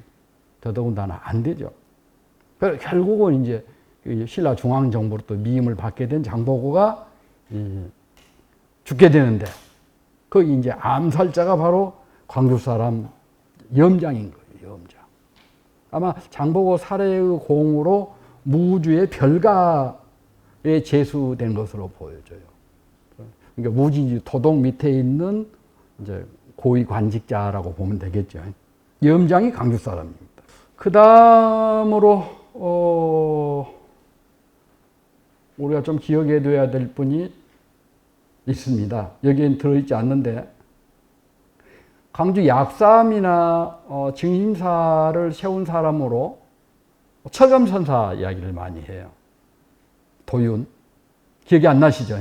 더더군다나 안 되죠. 결국은 이제 신라 중앙정부로부터 미임을 받게 된 장보고가 죽게 되는데 거기 이제 암살자가 바로 광주 사람 염장인 거예요. 염장. 아마 장보고 살해의 공으로 무주의 별가에 제수된 것으로 보여져요. 그러니까 무지 도동 밑에 있는 이제 고위 관직자라고 보면 되겠죠. 염장이 광주 사람입니다. 그 다음으로 우리가 좀 기억해 둬야 될 분이 있습니다. 여기엔 들어있지 않는데 광주 약삼이나 증심사를 세운 사람으로 철감선사 이야기를 많이 해요. 도윤 기억이 안 나시죠?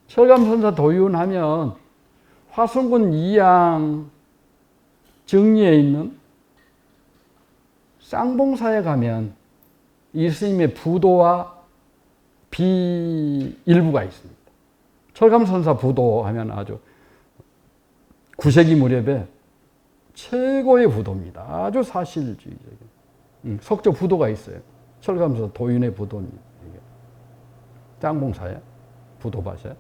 철감선사 도윤 하면 화순군 이양 정리에 있는 쌍봉사에 가면 이 스님의 부도와 비 일부가 있습니다. 철감선사 부도 하면 아주 9세기 무렵에 최고의 부도입니다. 아주 사실주의적인. 석조 부도가 있어요. 철감선사 도윤의 부도입니다. 쌍봉사에 부도밭에.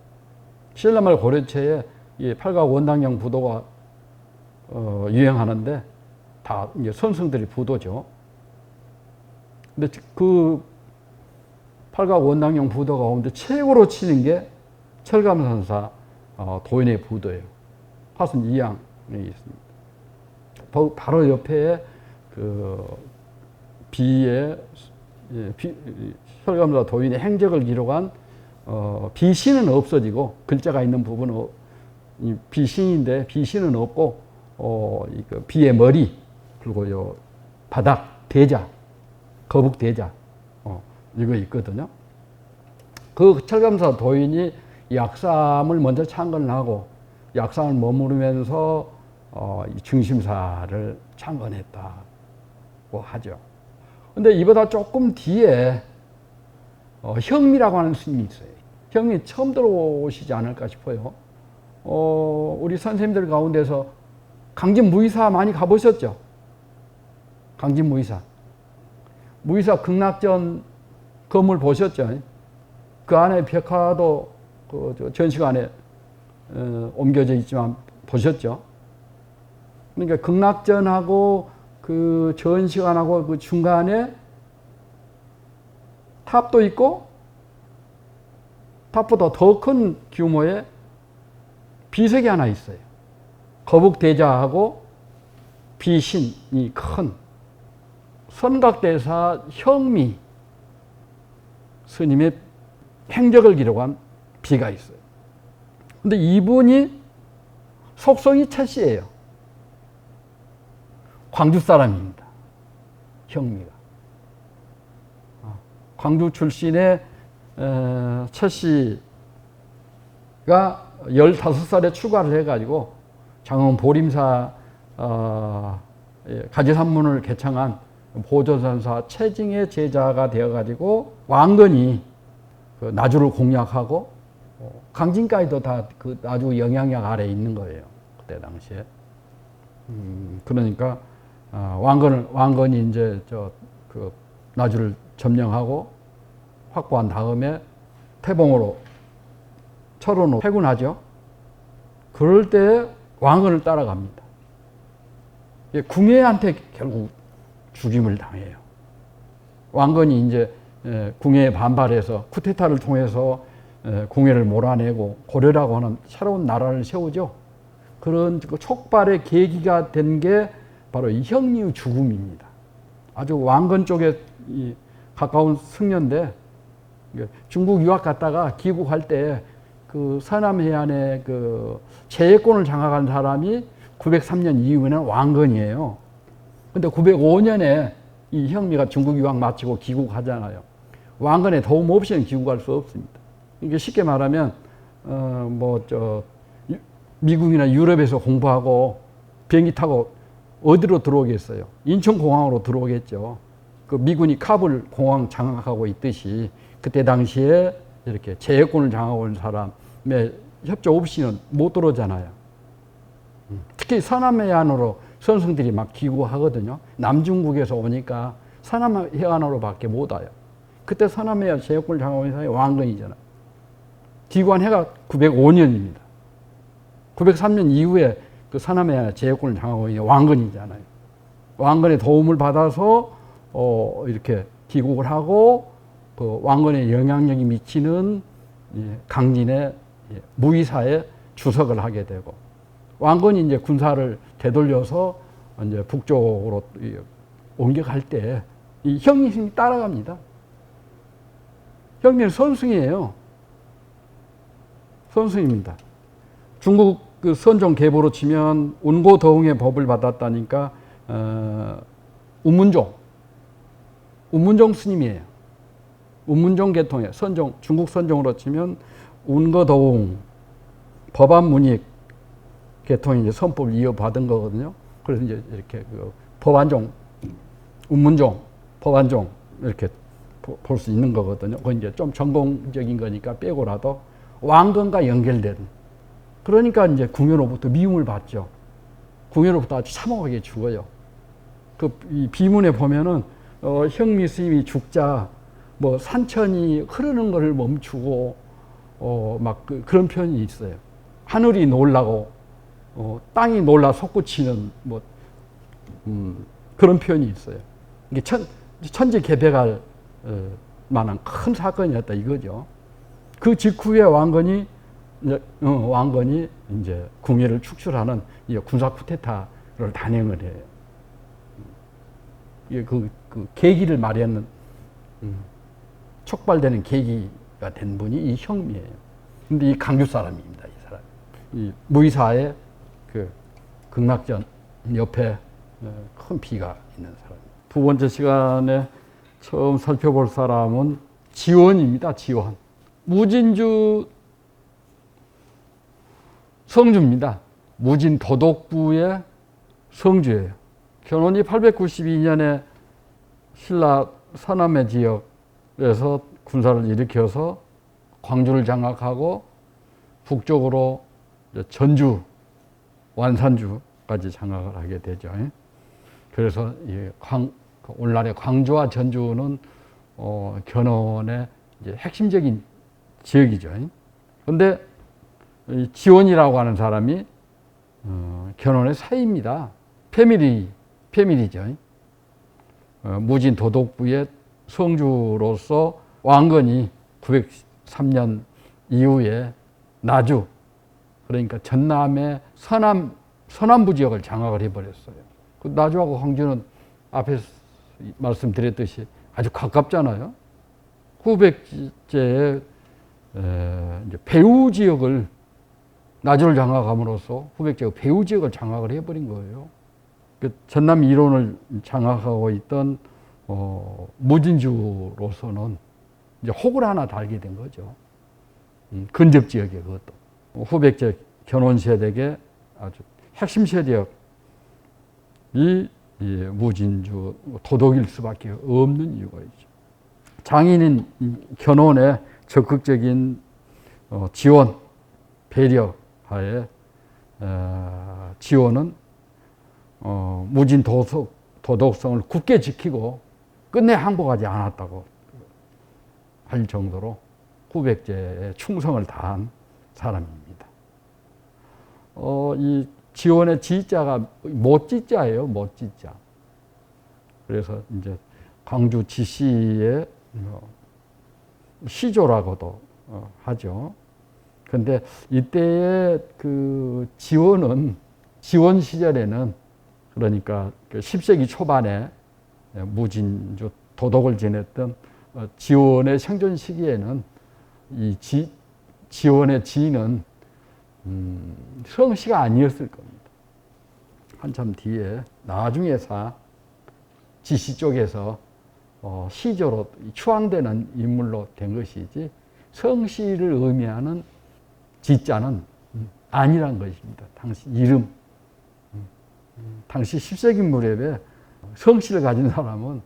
신라말 고려체에 이 팔각 원당형 부도가 유행하는데 다 이제 선승들이 부도죠. 근데 그 팔각 원당형 부도 가운데 최고로 치는 게 철감선사 도인의 부도예요. 화순 이양에 있습니다. 바로 옆에 그 철감선사 도인의 행적을 기록한 비신은 없어지고 글자가 있는 부분은 비신인데 비신은 없고 비의 머리 그리고 요 바닥 대자 거북 대자 이거 있거든요. 그 철감선사 도인이 약삼을 먼저 창건을 하고 약삼을 머무르면서 증심사를 창건했다고 하죠. 근데 이보다 조금 뒤에 형미라고 하는 스님이 있어요. 형미 처음 들어오시지 않을까 싶어요. 우리 선생님들 가운데서 강진무의사 많이 가보셨죠? 강진무의사. 무의사 극락전 건물 보셨죠? 그 안에 벽화도 그 전시관에 옮겨져 있지만 보셨죠? 그러니까 극락전하고 그 전시관하고 그 중간에 탑도 있고 탑보다 더 큰 규모의 비석이 하나 있어요. 거북대자하고 비신이 큰 선각대사 형미 스님의 행적을 기록한 비가 있어요. 근데 이분이 속성이 최씨예요. 광주 사람입니다. 형미가. 광주 출신의 최씨가 15살에 출가를 해가지고 장흥 보림사 가지산문을 개창한 보조선사 최징의 제자가 되어가지고 왕건이 그 나주를 공략하고 강진까지도 다 그 나주 영향력 아래에 있는 거예요. 그때 당시에. 그러니까 왕건이 이제 그 나주를 점령하고 확보한 다음에 태봉으로 철원으로 회군하죠. 그럴 때 왕건을 따라갑니다. 궁예한테 결국 죽임을 당해요. 왕건이 이제 궁예에 반발해서 쿠데타를 통해서 궁예를 몰아내고 고려라고 하는 새로운 나라를 세우죠. 그런 촉발의 계기가 된 게 바로 이 형리의 죽음입니다. 아주 왕건 쪽에 가까운 승려인데 중국 유학 갔다가 귀국할 때 그 서남 해안에 그 제해권을 장악한 사람이 903년 이후에는 왕건이에요. 근데 905년에 이 형미가 중국 유학 마치고 귀국하잖아요. 왕건의 도움 없이는 귀국할 수 없습니다. 이게 쉽게 말하면 미국이나 유럽에서 공부하고 비행기 타고 어디로 들어오겠어요? 인천공항으로 들어오겠죠. 그 미군이 카불 공항 장악하고 있듯이 그때 당시에 이렇게 제해권을 장악하고 온 사람의 협조 없이는 못 들어오잖아요. 특히 서남해안으로 선승들이 막 귀국하거든요. 남중국에서 오니까 서남해안으로밖에 못 와요. 그때 서남해야 제역군을 장악한 사람이 왕건이잖아요. 기관해가 905년입니다. 903년 이후에 그 서남해야 제역군을 장악하고 있는 왕건이잖아요. 왕건의 도움을 받아서 이렇게 기국을 하고 그 왕건의 영향력이 미치는 강진의 무의사에 주석을 하게 되고, 왕건이 이제 군사를 되돌려서 이제 북쪽으로 옮겨갈 때 이 형님이 따라갑니다. 형님은 선승이에요. 선승입니다. 중국 그 선종 계보로 치면 운고더웅의 법을 받았다니까 운문종 스님이에요. 운문종 계통의 선종, 중국 선종으로 치면 운거더웅 법안문익 계통이 이제 선법을 이어받은 거거든요. 그래서 이제 이렇게 그 법안종, 운문종, 법안종 이렇게 볼 수 있는 거거든요. 그건 이제 좀 전공적인 거니까 빼고라도 왕건과 연결된. 그러니까 이제 궁예로부터 미움을 받죠. 궁예로부터 아주 참혹하게 죽어요. 이 비문에 보면은 형미 스님이 죽자 뭐 산천이 흐르는 것을 멈추고 막 그런 표현이 있어요. 하늘이 놀라고 땅이 놀라 솟구치는 뭐 그런 표현이 있어요. 이게 천지개벽할 만한 큰 사건이었다 이거죠. 그 직후에 왕건이 이제 궁예를 축출하는 군사 쿠데타를 단행을 해요. 이게 그 계기를 마련하는 촉발되는 계기가 된 분이 이 형미예요. 근데 이 강주 사람입니다. 이 사람. 이 무의사의 그 극락전 옆에 큰 비가 있는 사람. 두 번째 시간에 처음 살펴볼 사람은 지원입니다. 지원. 무진주 성주입니다. 무진 도독부의 성주예요. 견훤이 892년에 신라 서남해 지역에서 군사를 일으켜서 광주를 장악하고 북쪽으로 전주, 완산주까지 장악을 하게 되죠. 그래서 오늘날의 광주와 전주는 견훤의 이제 핵심적인 지역이죠. 그런데 지원이라고 하는 사람이 견훤의 사이입니다. 패밀리죠. 무진 도독부의 성주로서 왕건이 903년 이후에 나주, 그러니까 전남의 서남부 지역을 장악을 해버렸어요. 그 나주하고 광주는 앞에 말씀드렸듯이 아주 가깝잖아요. 후백제의 배후 지역을 나주를 장악함으로써 후백제가 배후 지역을 장악을 해버린 거예요. 그 전남 이론을 장악하고 있던 무진주로서는 이제 혹을 하나 달게 된 거죠. 근접 지역에 그것도 후백제 견훤 세력의 아주 핵심 세력이 무진주 도독일 수밖에 없는 이유가 있죠. 장인인 견훤의 적극적인 지원, 배려하에 지원은 무진 도덕성을 굳게 지키고 끝내 항복하지 않았다고 할 정도로 후백제에 충성을 다한 사람입니다. 이 지원의 지자가 못지자예요, 못지자. 그래서 이제 광주 지시의 시조라고도 하죠. 근데 이때의 그 지원 시절에는 그러니까 그 10세기 초반에 무진주 도독을 지냈던 지원의 생존 시기에는 이 지원의 지는 성씨가 아니었을 겁니다. 한참 뒤에 나중에서 지시 쪽에서 시조로 추앙되는 인물로 된 것이지 성씨를 의미하는 지자는 아니란 것입니다. 당시 이름. 당시 10세기 무렵에 성씨를 가진 사람은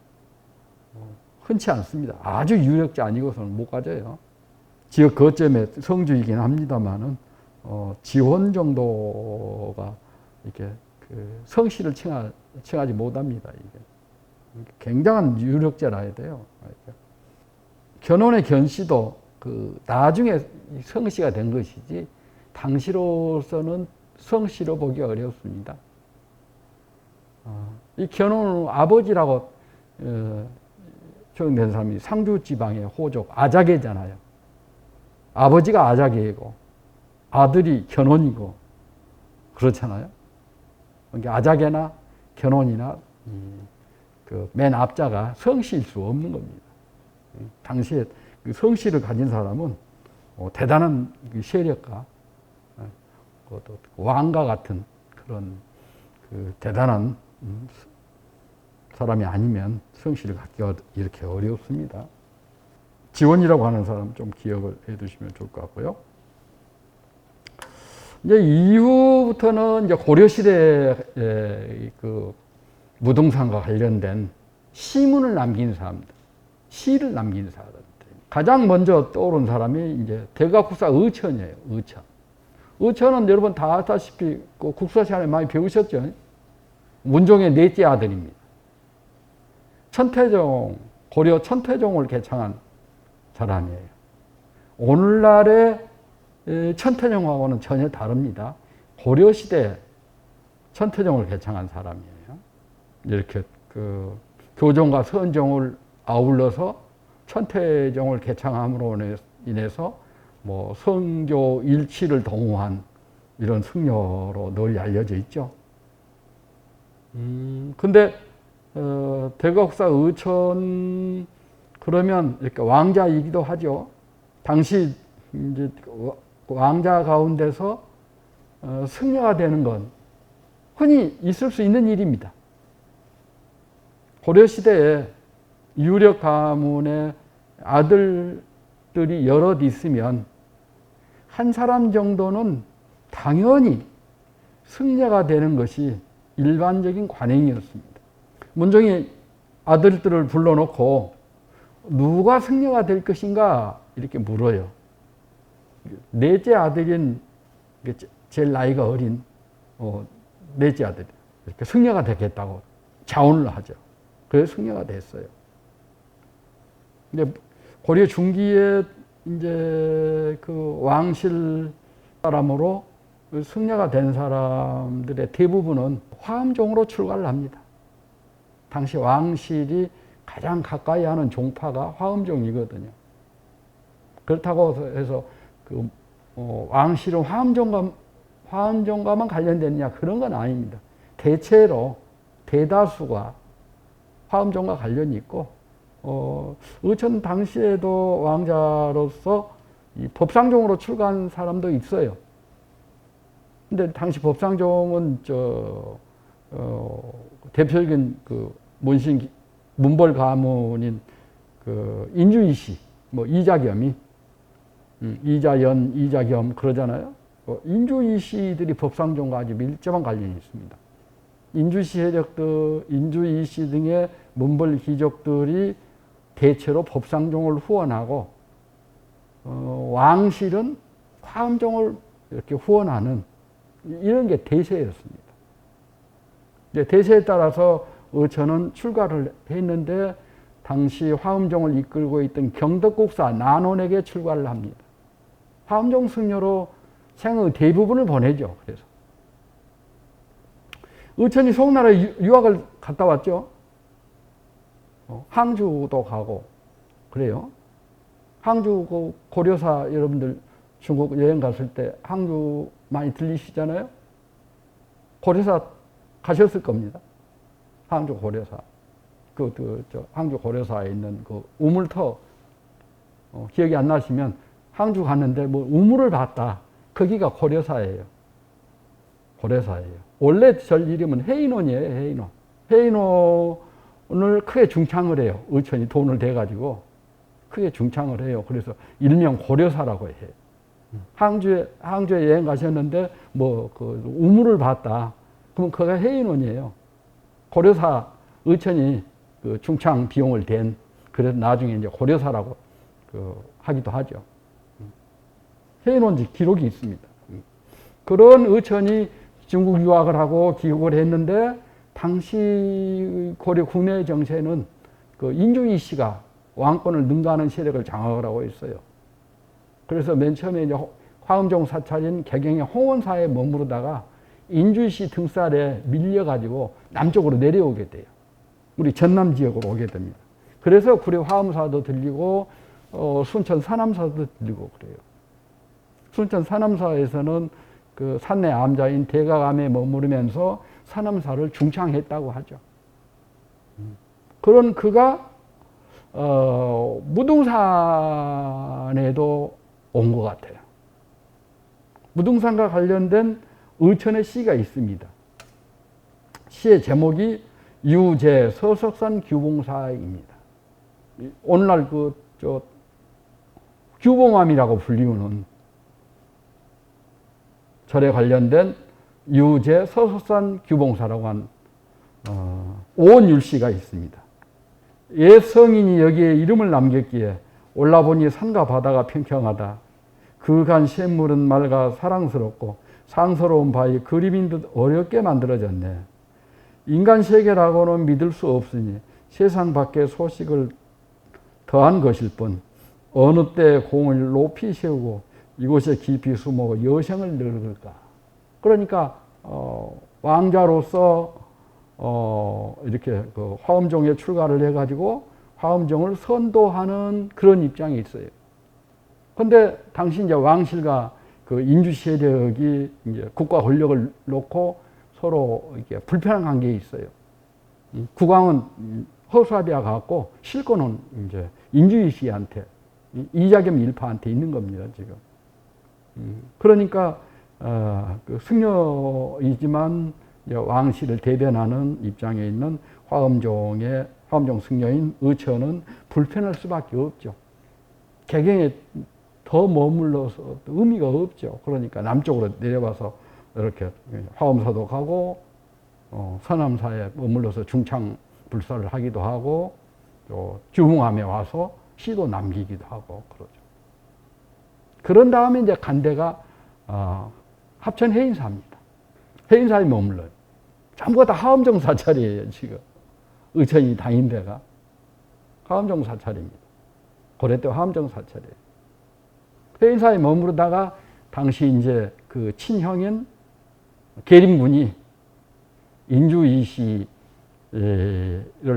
흔치 않습니다. 아주 유력자 아니고서는 못 가져요. 지역 거점의 성주이긴 합니다만은 지원 정도가 이렇게 그 성씨를 칭하지 못합니다. 이게 굉장한 유력자라 해야 돼요. 견훤의 견씨도 그 나중에 성씨가 된 것이지 당시로서는 성씨로 보기 어렵습니다. 이 견훤 아버지라고 초용된 사람이 상주 지방의 호족 아자개잖아요. 아버지가 아자개이고 아들이 견훤이고 그렇잖아요. 그러니까 아자개나 견훤이나 그 맨 앞자가 성씨일 수 없는 겁니다. 당시에 그 성씨를 가진 사람은 대단한 세력가, 왕과 같은 그런 그 대단한 사람이 아니면 성씨를 갖기가 이렇게 어렵습니다. 지원이라고 하는 사람 좀 기억을 해두시면 좋을 것 같고요. 이제 이후부터는 이제 고려시대의 그 무등산과 관련된 시문을 남긴 사람들, 시를 남긴 사람들. 가장 먼저 떠오른 사람이 이제 대각국사 의천이에요. 의천. 의천은 여러분 다 아시다시피 그 국사 시간에 많이 배우셨죠? 문종의 넷째 아들입니다. 천태종, 고려 천태종을 개창한 사람이에요. 오늘날의 천태종하고는 전혀 다릅니다. 고려시대 천태종을 개창한 사람이에요. 이렇게 그 교종과 선종을 아울러서 천태종을 개창함으로 인해서 뭐 성교 일치를 동호한 이런 승려로 널리 알려져 있죠. 근데 대각국사 의천 그러면 이렇게 왕자이기도 하죠. 당시 이제 왕자 가운데서 승려가 되는 건 흔히 있을 수 있는 일입니다. 고려시대에 유력 가문의 아들들이 여럿 있으면 한 사람 정도는 당연히 승려가 되는 것이 일반적인 관행이었습니다. 문종이 아들들을 불러놓고 누가 승려가 될 것인가 이렇게 물어요. 넷째 아들인 제일 나이가 어린 넷째 아들 이렇게 승려가 되겠다고 자원을 하죠. 그래서 승려가 됐어요. 근데 고려 중기에 이제 그 왕실 사람으로 승려가 된 사람들의 대부분은 화엄종으로 출가를 합니다. 당시 왕실이 가장 가까이 하는 종파가 화엄종이거든요. 그렇다고 해서 그 왕실은 화엄종과만 관련되느냐 그런 건 아닙니다. 대체로 대다수가 화엄종과 관련이 있고 의천 당시에도 왕자로서 이 법상종으로 출가한 사람도 있어요. 근데 당시 법상종은 대표적인 그 문벌 가문인 그 인주이씨, 뭐 이자겸이 이자연, 이자겸 그러잖아요. 인주이씨들이 법상종과 아주 밀접한 관련이 있습니다. 인주씨 세력들, 인주이씨 등의 문벌 귀족들이 대체로 법상종을 후원하고 왕실은 화엄종을 이렇게 후원하는 이런 게 대세였습니다. 대세에 따라서 의천은 출가를 했는데 당시 화엄종을 이끌고 있던 경덕국사 난원에게 출가를 합니다. 화엄종 승려로 생의 대부분을 보내죠. 그래서 의천이 송나라에 유학을 갔다 왔죠. 항주도 가고 그래요. 항주 그 고려사 여러분들 중국 여행 갔을 때 항주 많이 들리시잖아요. 고려사 가셨을 겁니다. 항주 고려사. 항주 고려사에 있는 그 우물터 기억이 안 나시면 항주 갔는데 뭐 우물을 봤다. 거기가 고려사예요. 고려사예요. 원래 절 이름은 해인원이에요. 해인원. 해인원을 크게 중창을 해요. 의천이 돈을 대가지고 크게 중창을 해요. 그래서 일명 고려사라고 해요. 항주에 여행 가셨는데 뭐 그 우물을 봤다. 그럼 그가 해인원이에요. 고려사 의천이 그 중창 비용을 댄 그래서 나중에 이제 고려사라고 하기도 하죠. 해인원 기록이 있습니다. 그런 의천이 중국 유학을 하고 귀국을 했는데 당시 고려 국내 정세는 그 인주이 씨가 왕권을 능가하는 세력을 장악을 하고 있어요. 그래서 맨 처음에 이제 화엄종 사찰인 개경의 홍원사에 머무르다가 인주시 등살에 밀려가지고 남쪽으로 내려오게 돼요. 우리 전남 지역으로 오게 됩니다. 그래서 구례 화엄사도 들리고 순천 산암사도 들리고 그래요. 순천 산암사에서는 그 산내 암자인 대가암에 머무르면서 산암사를 중창했다고 하죠. 그런 그가 무등산에도 온 것 같아요. 무등산과 관련된 의천의 시가 있습니다. 시의 제목이 유제 서석산 규봉사입니다. 오늘날 규봉암이라고 불리우는 절에 관련된 유제 서석산 규봉사라고 한 오원율시가 있습니다. 옛 성인이 여기에 이름을 남겼기에 올라보니 산과 바다가 평평하다. 그간 샘물은 맑아 사랑스럽고 상스러운 바위 그림인 듯 어렵게 만들어졌네. 인간 세계라고는 믿을 수 없으니 세상 밖의 소식을 더한 것일 뿐 어느 때 공을 높이 세우고 이곳에 깊이 숨어 여생을 늘을까. 그러니까 왕자로서 이렇게 그 화엄종에 출가를 해가지고 화엄종을 선도하는 그런 입장이 있어요. 근데 당시 이제 왕실과 그 인주 세력이 이제 국가 권력을 놓고 서로 이렇게 불편한 관계에 있어요. 국왕은 허수아비와 같고 실권은 이제 인주이 씨한테 이자겸 일파한테 있는 겁니다, 지금. 그러니까 그 승려이지만 왕실을 대변하는 입장에 있는 화엄종 승려인 의천은 불편할 수밖에 없죠. 개경에 더 머물러서 의미가 없죠. 그러니까 남쪽으로 내려와서 이렇게 화엄사도 가고 서남사에 머물러서 중창 불사를 하기도 하고 또 규봉암에 와서 시도 남기기도 하고 그러죠. 그런 다음에 이제 간 데가 합천 해인사입니다. 해인사에 머물러요. 전부 다 화엄종 사찰이에요, 지금. 의천이 다닌 데가 화엄종 사찰입니다. 고려 때 화엄종 사찰이에요. 해인사에 머무르다가 당시 이제 그 친형인 계림군이 인주 이씨를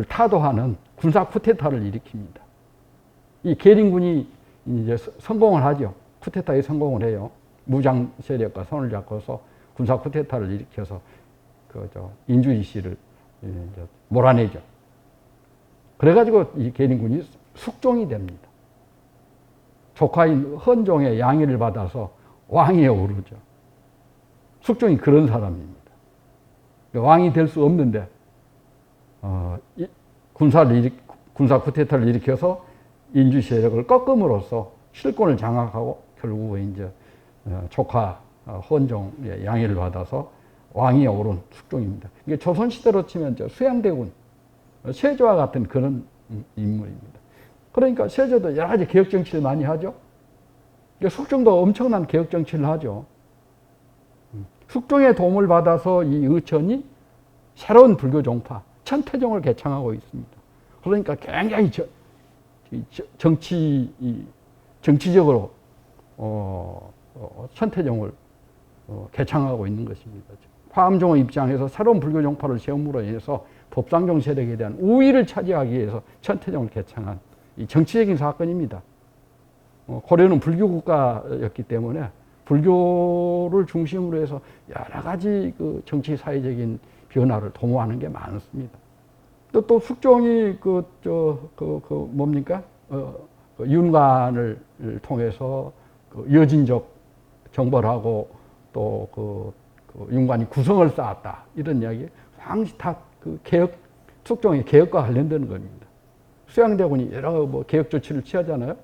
타도하는 군사 쿠데타를 일으킵니다. 이 계림군이 이제 성공을 하죠. 쿠데타에 성공을 해요. 무장 세력과 손을 잡고서 군사 쿠데타를 일으켜서 인주 이씨를 몰아내죠. 그래가지고 이 계림군이 숙종이 됩니다. 조카인 헌종의 양해를 받아서 왕위에 오르죠. 숙종이 그런 사람입니다. 왕이 될 수 없는데 군사 쿠데타를 일으켜서 인주 세력을 꺾음으로써 실권을 장악하고 결국 이제 조카 헌종의 양해를 받아서 왕위에 오른 숙종입니다. 이게 조선시대로 치면 수양대군, 세조와 같은 그런 인물입니다. 그러니까 세조도 여러 가지 개혁 정치를 많이 하죠. 숙종도 엄청난 개혁 정치를 하죠. 숙종의 도움을 받아서 이 의천이 새로운 불교 종파 천태종을 개창하고 있습니다. 그러니까 굉장히 정치적으로 천태종을 개창하고 있는 것입니다. 화엄종의 입장에서 새로운 불교 종파를 세움으로 인해서 법상종 세력에 대한 우위를 차지하기 위해서 천태종을 개창한 이 정치적인 사건입니다. 고려는 불교 국가였기 때문에 불교를 중심으로 해서 여러 가지 그 정치 사회적인 변화를 도모하는 게 많습니다. 또 숙종이 윤관을 통해서 여진족 정벌하고 또 윤관이 구성을 쌓았다 이런 이야기 항상 다 숙종의 개혁과 관련되는 겁니다. 수양대군이 여러 개혁 조치를 취하잖아요.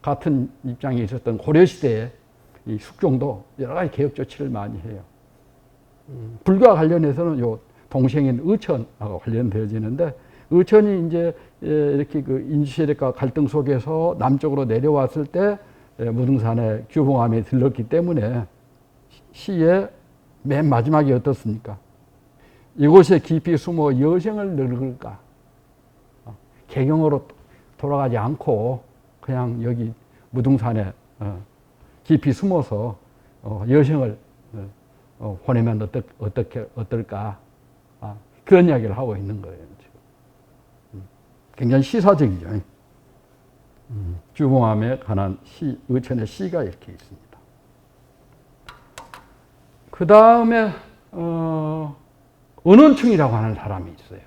같은 입장에 있었던 고려시대에 이 숙종도 여러 가지 개혁 조치를 많이 해요. 불교와 관련해서는 요 동생인 의천하고 관련되어지는데, 의천이 이제 이렇게 그 인주세력과 갈등 속에서 남쪽으로 내려왔을 때 무등산에 규봉암에 들렀기 때문에 시의 맨 마지막이 어떻습니까? 이곳에 깊이 숨어 여생을 늙을까? 개경으로 돌아가지 않고 그냥 여기 무등산에 깊이 숨어서 여성을 보내면 어떨까? 그런 이야기를 하고 있는 거예요. 지금. 굉장히 시사적이죠. 주봉암에 관한 의천의 시가 이렇게 있습니다. 그 다음에 은원충이라고 하는 사람이 있어요.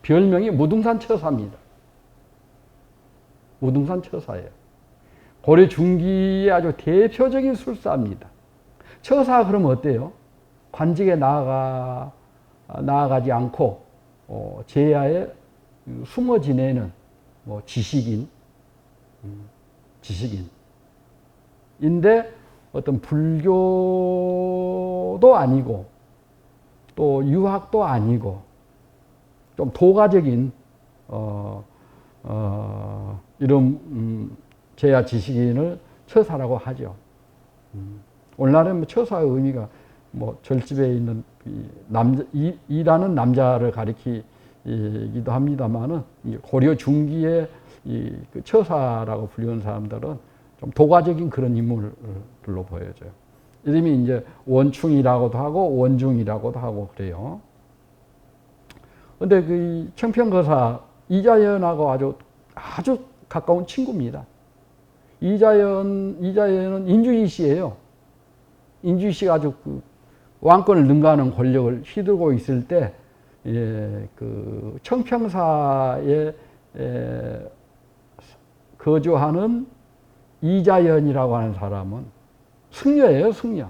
별명이 무등산 처사입니다. 무등산 처사예요. 고려 중기의 아주 대표적인 술사입니다. 처사 그러면 어때요? 관직에 나아가지 않고 제야에 숨어 지내는 지식인인데 어떤 불교도 아니고 또 유학도 아니고 좀 도가적인 이런 제야 지식인을 처사라고 하죠. 오늘날은 처사의 의미가 절집에 있는 일하는 남자를 가리키기도 합니다만은 고려 중기의 그 처사라고 불리는 사람들은 좀 도가적인 그런 인물들로 보여져요. 이름이 이제 원충이라고도 하고 원중이라고도 하고 그래요. 근데 그 청평거사 이자연하고 아주 가까운 친구입니다. 이자연은 인주이 씨예요. 인주이 씨가 아주 그 왕권을 능가하는 권력을 휘두르고 있을 때, 그 청평사에 거주하는 이자연이라고 하는 사람은 승려예요, 승려.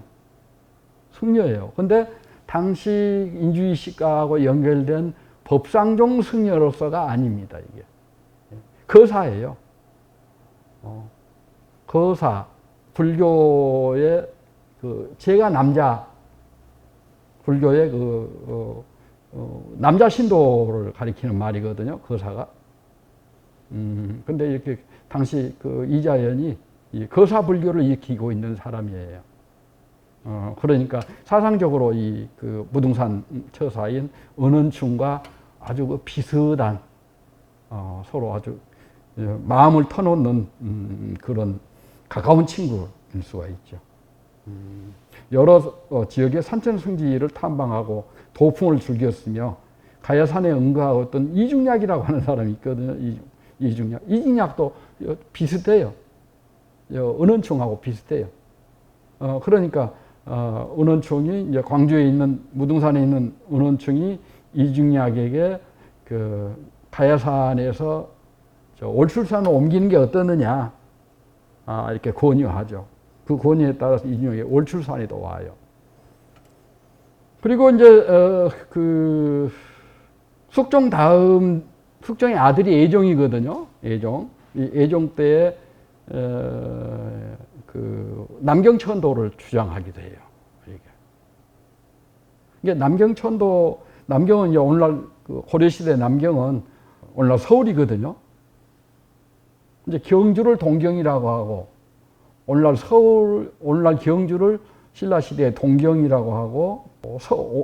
승려예요. 근데 당시 인주이 씨하고 연결된 법상종 승려로서가 아닙니다, 이게. 거사예요. 거사. 불교의 제가 남자, 불교의 남자 신도를 가리키는 말이거든요, 거사가. 근데 이렇게 당시 그 이자연이 이 거사 불교를 일으키고 있는 사람이에요. 그러니까 사상적으로 그 무등산 처사인 은원충과 아주 그 비슷한, 서로 아주 마음을 터놓는 그런 가까운 친구일 수가 있죠. 여러 지역의 산천 성지를 탐방하고 도풍을 즐겼으며 가야산에 응거하였던 이중약이라고 하는 사람이 있거든요. 이중약도 비슷해요. 은원충하고 비슷해요. 그러니까 은원충이 이제 광주에 있는 무등산에 있는 은원충이 이중약에게 그 가야산에서 올출산을 옮기는 게 어떠느냐, 이렇게 권유하죠. 그 권유에 따라서 이중약이 올출산이 또 와요. 그리고 이제 그 숙종 다음 숙종의 아들이 애종이거든요. 애종. 이 애종 때에 그 남경천도를 주장하기도 해요. 이게 남경은 이제 오늘날 그 고려시대 남경은 오늘날 서울이거든요. 이제 경주를 동경이라고 하고, 오늘날 경주를 신라시대의 동경이라고 하고,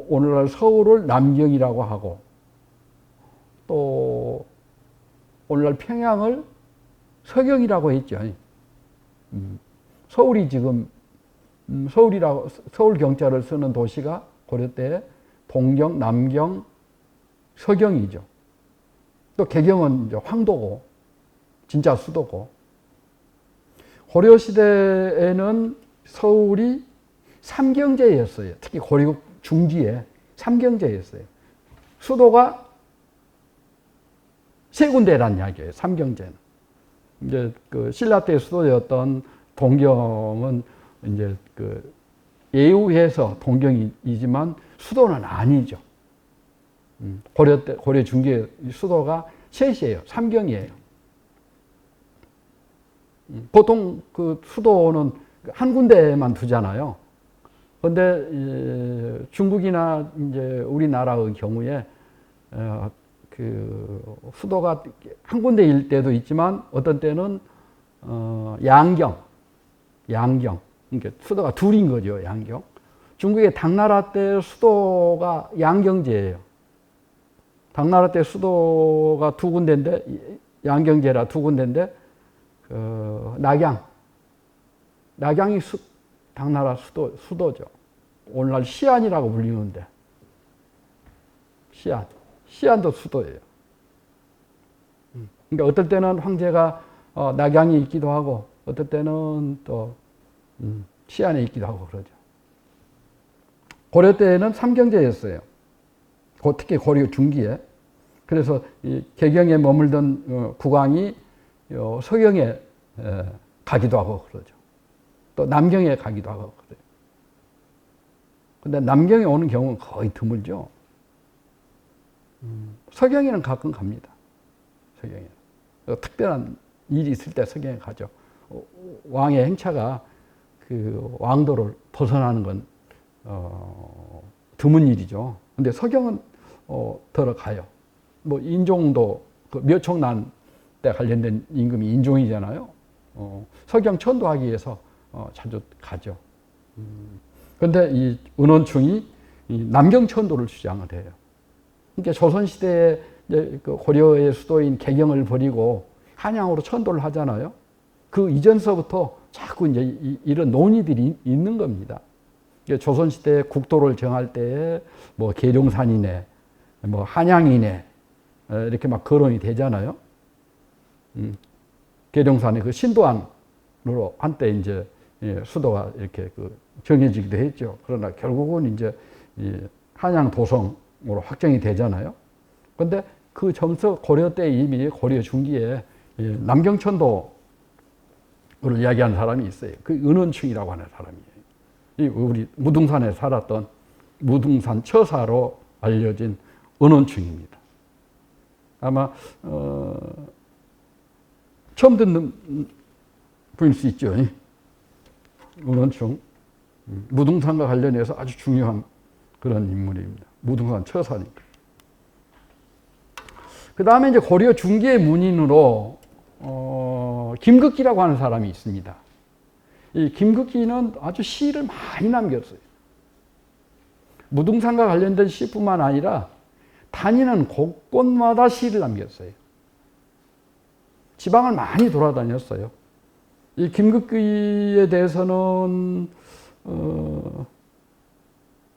오늘날 서울을 남경이라고 하고, 또 오늘날 평양을 서경이라고 했죠. 서울이 지금 서울 경자를 쓰는 도시가 고려 때 동경, 남경, 서경이죠. 또 개경은 이제 황도고 진짜 수도고. 고려 시대에는 서울이 삼경제였어요. 특히 고려 중기에 삼경제였어요. 수도가 세 군데란 이야기예요. 삼경제는. 이제 그 신라 때 수도였던 동경은 이제 그 예우해서 동경이지만 수도는 아니죠. 고려 중기의 수도가 셋이에요. 삼경이에요. 보통 그 수도는 한 군데만 두잖아요. 그런데 중국이나 이제 우리나라의 경우에 그 수도가 한 군데일 때도 있지만 어떤 때는 양경, 그러니까 수도가 둘인 거죠. 양경. 중국의 당나라 때 수도가 양경제예요. 당나라 때 수도가 두 군데인데 양경제라 두 군데인데 낙양이 당나라 수도죠. 오늘날 시안이라고 불리는데 시안도 수도예요. 그러니까 어떨 때는 황제가 낙양에 있기도 하고 어떨 때는 또 시안에 있기도 하고 그러죠. 고려 때에는 삼경제였어요. 특히 고려 중기에. 그래서 이 개경에 머물던 국왕이 서경에 가기도 하고 그러죠. 또 남경에 가기도 하고 그래요. 근데 남경에 오는 경우는 거의 드물죠. 서경에는 가끔 갑니다. 서경에. 특별한 일이 있을 때 서경에 가죠. 왕의 행차가 그 왕도를 벗어나는 건 드문 일이죠. 근데 서경은 들어가요. 뭐 인종도 그 묘총난 때 관련된 임금이 인종이잖아요. 서경 천도하기 위해서 자주 가죠. 그런데 이 은원충이 이 남경 천도를 주장을 해요. 그러니까 조선시대에 그 고려의 수도인 개경을 버리고 한양으로 천도를 하잖아요. 그 이전서부터 자꾸 이제 이런 논의들이 있는 겁니다. 조선시대 국도를 정할 때에 뭐 계룡산이네, 뭐 한양이네, 이렇게 막 거론이 되잖아요. 계룡산이 그 신도안으로 한때 이제 수도가 이렇게 그 정해지기도 했죠. 그러나 결국은 이제 한양 도성으로 확정이 되잖아요. 그런데 그 정서 고려 때 이미 고려 중기에 남경천도를 이야기하는 사람이 있어요. 그 은원충이라고 하는 사람이에요. 우리 무등산에 살았던 무등산 처사로 알려진 은원충입니다. 아마 처음 듣는 분일 수 있죠. 은원충. 무등산과 관련해서 아주 중요한 그런 인물입니다. 무등산 처사니까. 그 다음에 이제 고려 중기의 문인으로 김극기라고 하는 사람이 있습니다. 이 김극기는 아주 시를 많이 남겼어요. 무등산과 관련된 시뿐만 아니라 다니는 곳곳마다 시를 남겼어요. 지방을 많이 돌아다녔어요. 이 김극기에 대해서는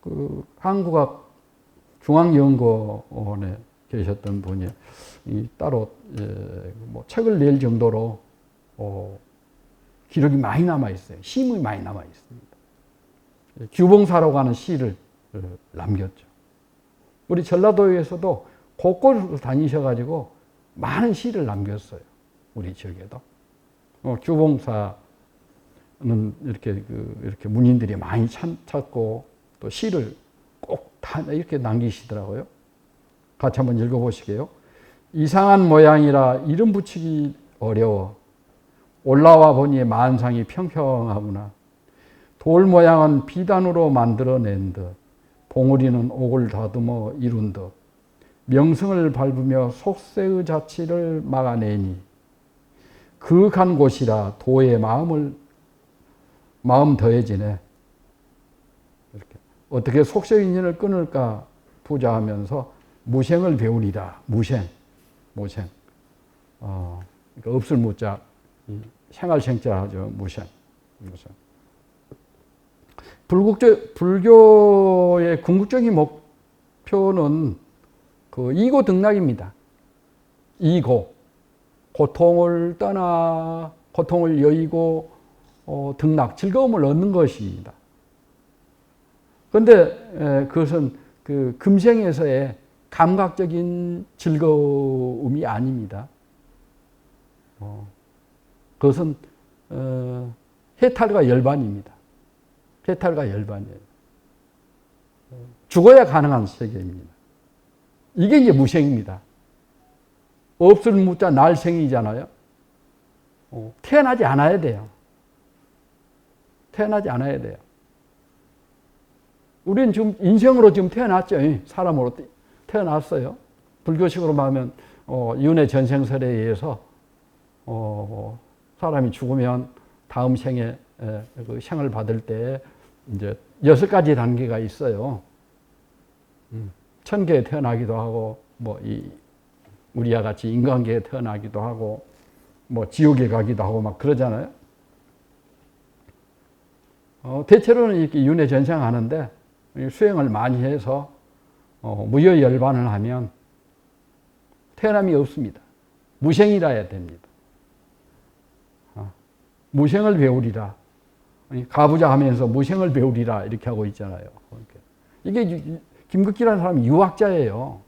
그 한국학 중앙연구원에 계셨던 분이 따로 뭐 책을 낼 정도로 기록이 많이 남아 있어요. 시문이 많이 남아 있습니다. 규봉사라고 하는 시를 남겼죠. 우리 전라도에서도 곳곳을 다니셔가지고 많은 시를 남겼어요. 우리 지역에도. 규봉사는 이렇게 문인들이 많이 찾고 또 시를 꼭 다 이렇게 남기시더라고요. 같이 한번 읽어보시게요. 이상한 모양이라 이름 붙이기 어려워. 올라와 보니 만상이 평평하구나. 돌 모양은 비단으로 만들어낸 듯 봉우리는 옥을 다듬어 이룬 듯 명성을 밟으며 속세의 자취를 막아내니 그윽한 곳이라 도의 마음 더해지네. 이렇게 어떻게 속세의 인연을 끊을까 부자하면서 무생을 배우리라. 무생. 그러니까 없을 무자, 생활생자 하죠. 무생. 불교의 궁극적인 목표는 그 이고 등락입니다. 이고. 고통을 떠나, 고통을 여의고, 등락, 즐거움을 얻는 것입니다. 그런데 그것은 그 금생에서의 감각적인 즐거움이 아닙니다. 그것은 해탈과 열반입니다. 해탈과 열반이에요. 죽어야 가능한 세계입니다. 이게 이제 무생입니다. 없을 무자 날생이잖아요. 태어나지 않아야 돼요. 태어나지 않아야 돼요. 우리는 지금 인생으로 지금 태어났죠. 사람으로 태어났어요. 불교식으로 말하면 윤회 전생설에 의해서 사람이 죽으면 다음 생에 그 생을 받을 때 이제 6가지 단계가 있어요. 천계에 태어나기도 하고 뭐 우리와 같이 인간계에 태어나기도 하고 뭐 지옥에 가기도 하고 막 그러잖아요. 대체로는 이렇게 윤회 전생하는데 수행을 많이 해서 무여열반을 하면 태어남이 없습니다. 무생이라 해야 됩니다. 무생을 배우리라. 가부좌 하면서 무생을 배우리라 이렇게 하고 있잖아요. 이게 김극기라는 사람이 유학자예요.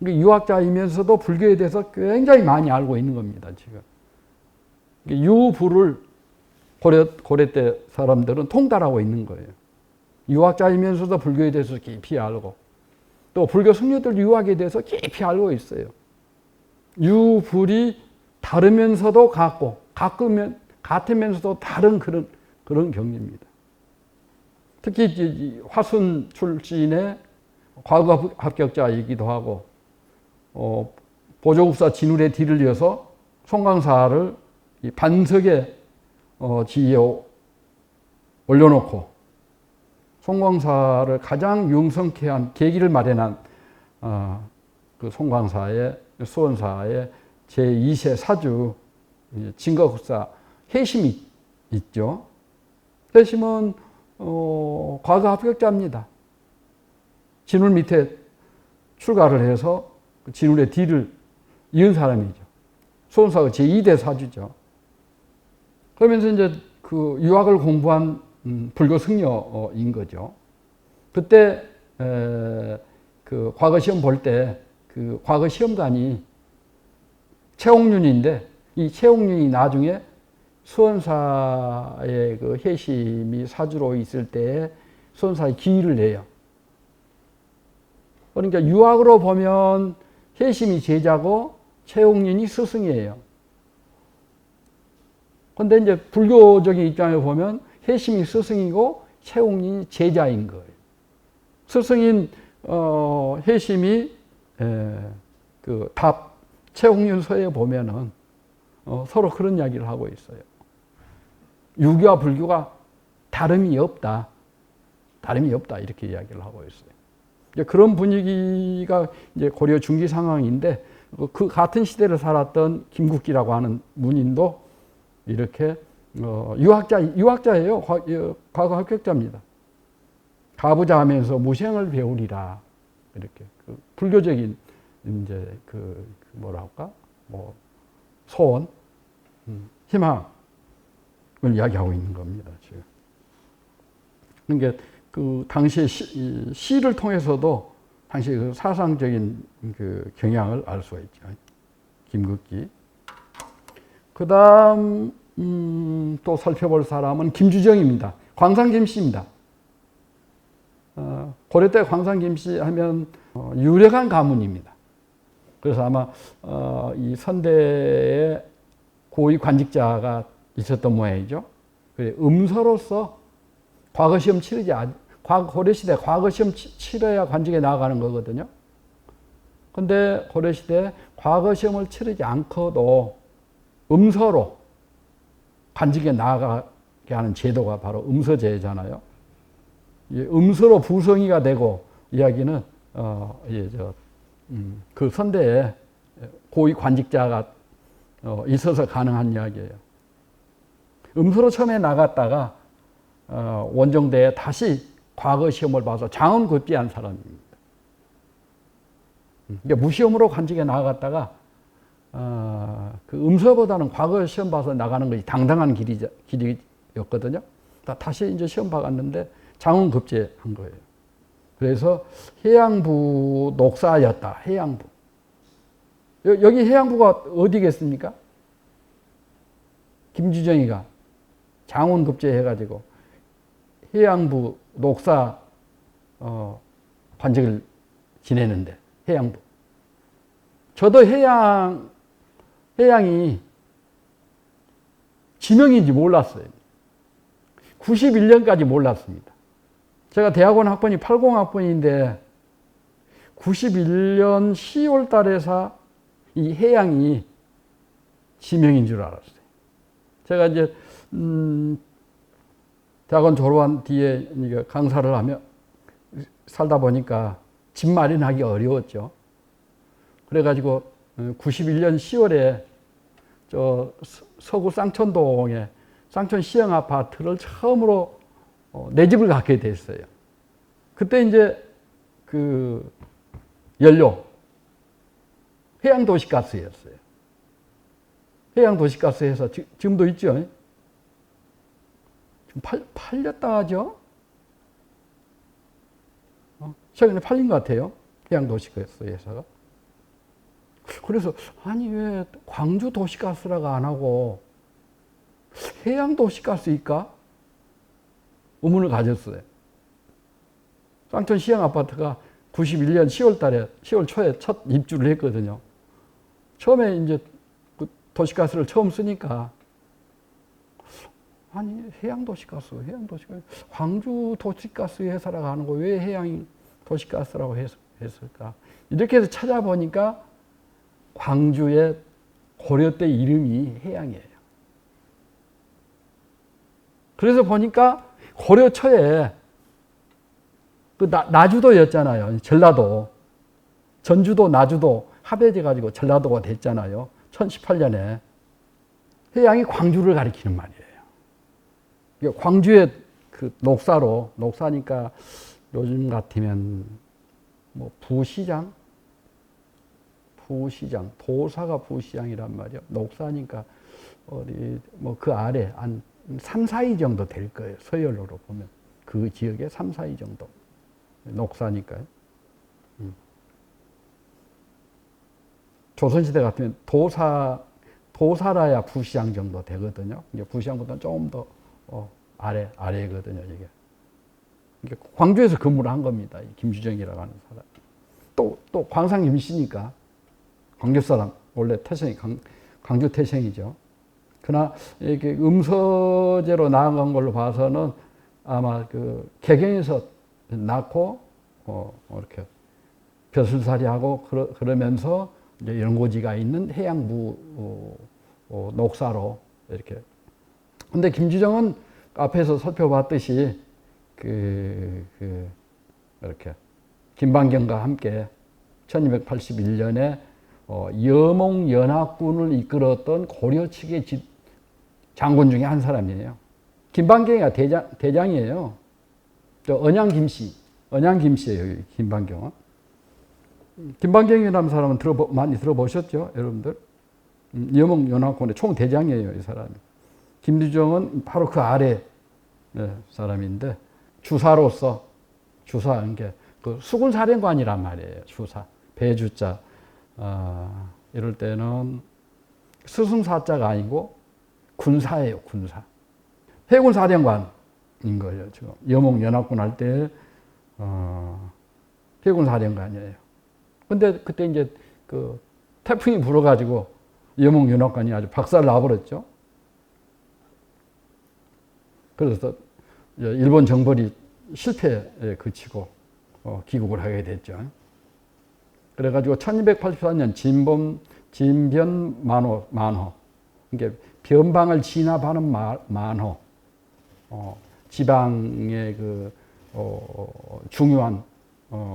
유학자이면서도 불교에 대해서 굉장히 많이 알고 있는 겁니다. 지금 유부를 고려 때 사람들은 통달하고 있는 거예요. 유학자이면서도 불교에 대해서 깊이 알고 또 불교 승려들 유학에 대해서 깊이 알고 있어요. 유불이 다르면서도 같고 같으면서도 다른 그런 경리입니다. 특히 화순 출신의 과거 합격자이기도 하고 보조국사 진울의 뒤를 이어서 송광사를 반석에 지에 올려놓고 송광사를 가장 융성케 한 계기를 마련한 그 송광사의 수원사의 제2세 사주 진거국사 해심이 있죠. 해심은 과거 합격자입니다. 진울 밑에 출가를 해서 진울의 뒤를 이은 사람이죠. 수원사가 제2대 사주죠. 그러면서 이제 그 유학을 공부한 불교 승려인 거죠. 그때 그 과거 시험 볼 때 그 과거 시험관이 최홍윤인데 이 최홍윤이 나중에 수원사의 그 해심이 사주로 있을 때 수원사에 기의를 내요. 그러니까 유학으로 보면 해심이 제자고 최홍윤이 스승이에요. 그런데 이제 불교적인 입장에 보면 해심이 스승이고 최홍윤이 제자인 거예요. 스승인 해심이 그 답 최홍윤서에 보면은 서로 그런 이야기를 하고 있어요. 유교와 불교가 다름이 없다 이렇게 이야기를 하고 있어요. 이제 그런 분위기가 이제 고려 중기 상황인데 그 같은 시대를 살았던 김국기라고 하는 문인도 이렇게 유학자예요. 과거 합격자입니다. 가부좌 하면서 무생을 배우리라 이렇게 그 불교적인 이제 그 뭐라 할까 뭐 소원, 희망을 이야기하고 있는 겁니다. 지금. 그러니까 그 당시의 시를 통해서도 당시 그 사상적인 그 경향을 알 수가 있죠. 김극기. 그다음 또 살펴볼 사람은 김주정입니다. 광산 김씨입니다. 고려 때 광산 김씨 하면 유력한 가문입니다. 그래서 아마 이 선대에 고위 관직자가 있었던 모양이죠. 음서로서 과거 시험 고려 시대 과거 시험 치러야 관직에 나아가는 거거든요. 근데 고려 시대 과거 시험을 치르지 않고도 음서로 관직에 나아가게 하는 제도가 바로 음서제잖아요. 음서로 부성의가 되고 이야기는 그 선대에 고위 관직자가 있어서 가능한 이야기예요. 음서로 처음에 나갔다가 원정대에 다시 과거 시험을 봐서 장원급제한 사람입니다. 그러니까 무시험으로 관직에 나갔다가 그 음서보다는 과거 시험 봐서 나가는 것이 당당한 길이었거든요. 다시 이제 시험 봐갔는데 장원급제한 거예요. 그래서 해양부 녹사였다. 해양부. 여기 해양부가 어디겠습니까? 김주정이가 장원급제 해가지고 해양부 녹사 관직을 지내는데 해양부. 저도 해양이 지명인지 몰랐어요. 91년까지 몰랐습니다. 제가 대학원 학번이 80학번인데 91년 10월 달에서 이 해양이 지명인 줄 알았어요. 제가 이제 대학원 졸업한 뒤에 강사를 하며 살다 보니까 집 마련하기 어려웠죠. 그래가지고 91년 10월에 저 서구 쌍천동에 쌍천 시형 아파트를 처음으로 내 집을 갖게 됐어요. 그때 이제 그 연료 해양도시가스였어요. 해양도시가스에서 지금도 있죠. 지금 팔렸다 하죠. 최근에 팔린 것 같아요. 해양도시가스에서. 그래서 아니 왜 광주 도시가스라고 안 하고 해양도시가스일까? 의문을 가졌어요. 쌍천 시형 아파트가 91년 10월 초에 첫 입주를 했거든요. 처음에 이제 그 도시가스를 처음 쓰니까 아니 해양도시가스 광주 도시가스 회사라고 하는 거 왜 해양도시가스라고 했을까? 이렇게 해서 찾아보니까 광주의 고려 때 이름이 해양이에요. 그래서 보니까 고려 초에 그 나주도였잖아요. 전라도. 전주도, 나주도 합해져 가지고 전라도가 됐잖아요. 1018년에. 해양이 광주를 가리키는 말이에요. 광주의 그 녹사니까 요즘 같으면 뭐 부시장, 도사가 부시장이란 말이에요. 녹사니까 어디 뭐 그 아래 한 3, 4위 정도 될 거예요. 서열로 보면. 그 지역에 3, 4위 정도. 녹사니까요. 조선시대 같으면 도사라야 부시장 정도 되거든요. 이제 부시장보다는 조금 더 아래거든요, 이게. 그러니까 광주에서 근무를 한 겁니다. 김주정이라고 하는 사람. 또 광산 김씨니까 광주 사람, 원래 태생이 광주 태생이죠. 그러나 이렇게 음서제로 나아간 걸로 봐서는 아마 그 개경에서 낳고 이렇게 벼슬살이하고 그러면서 이제 연고지가 있는 해양부 녹사로 이렇게. 근데 김주정은 앞에서 살펴봤듯이 이렇게 김반경과 함께 1281년에 여몽 연합군을 이끌었던 고려 측의 장군 중에 한 사람이에요. 김반경이가 대장이에요. 언양 김씨예요. 김반경은. 김반경이라는 사람은 많이 들어보셨죠, 여러분들? 여몽 연합군의 총 대장이에요, 이 사람이. 김주정은 바로 그 아래 사람인데 주사로서 그러니까 그 수군사령관이란 말이에요. 주사 배주자. 이럴 때는 스승사자가 아니고 군사예요, 군사. 해군사령관인 거예요, 지금. 여몽연합군 할 때, 해군사령관이에요. 근데 그때 이제 그 태풍이 불어가지고 여몽연합군이 아주 박살 나버렸죠. 그래서 일본 정벌이 실패에 그치고 귀국을 하게 됐죠. 그래가지고 1284년 진변 만호, 그러니까 변방을 진압하는 만호, 지방의 그 중요한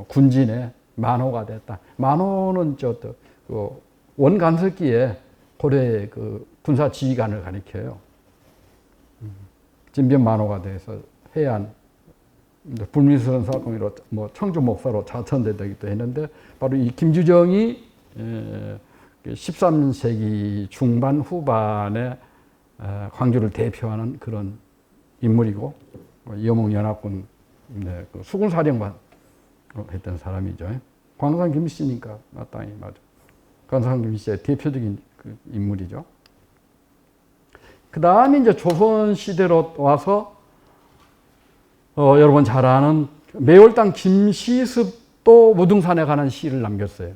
군진의 만호가 됐다. 만호는 그 원간석기에 고려의 그 군사 지휘관을 가리켜요. 진변 만호가 돼서 해안 불미스러운 사건으로 뭐 청주 목사로 자천되기도 했는데 바로 이 김주정이 13세기 중반 후반에 광주를 대표하는 그런 인물이고 여몽연합군 그 수군사령관 했던 사람이죠. 광산 김씨니까 마땅히 맞아. 광산 김씨의 대표적인 그 인물이죠. 그 다음에 이제 조선 시대로 와서 여러분 잘 아는 매월당 김시습도 무등산에 관한 시를 남겼어요.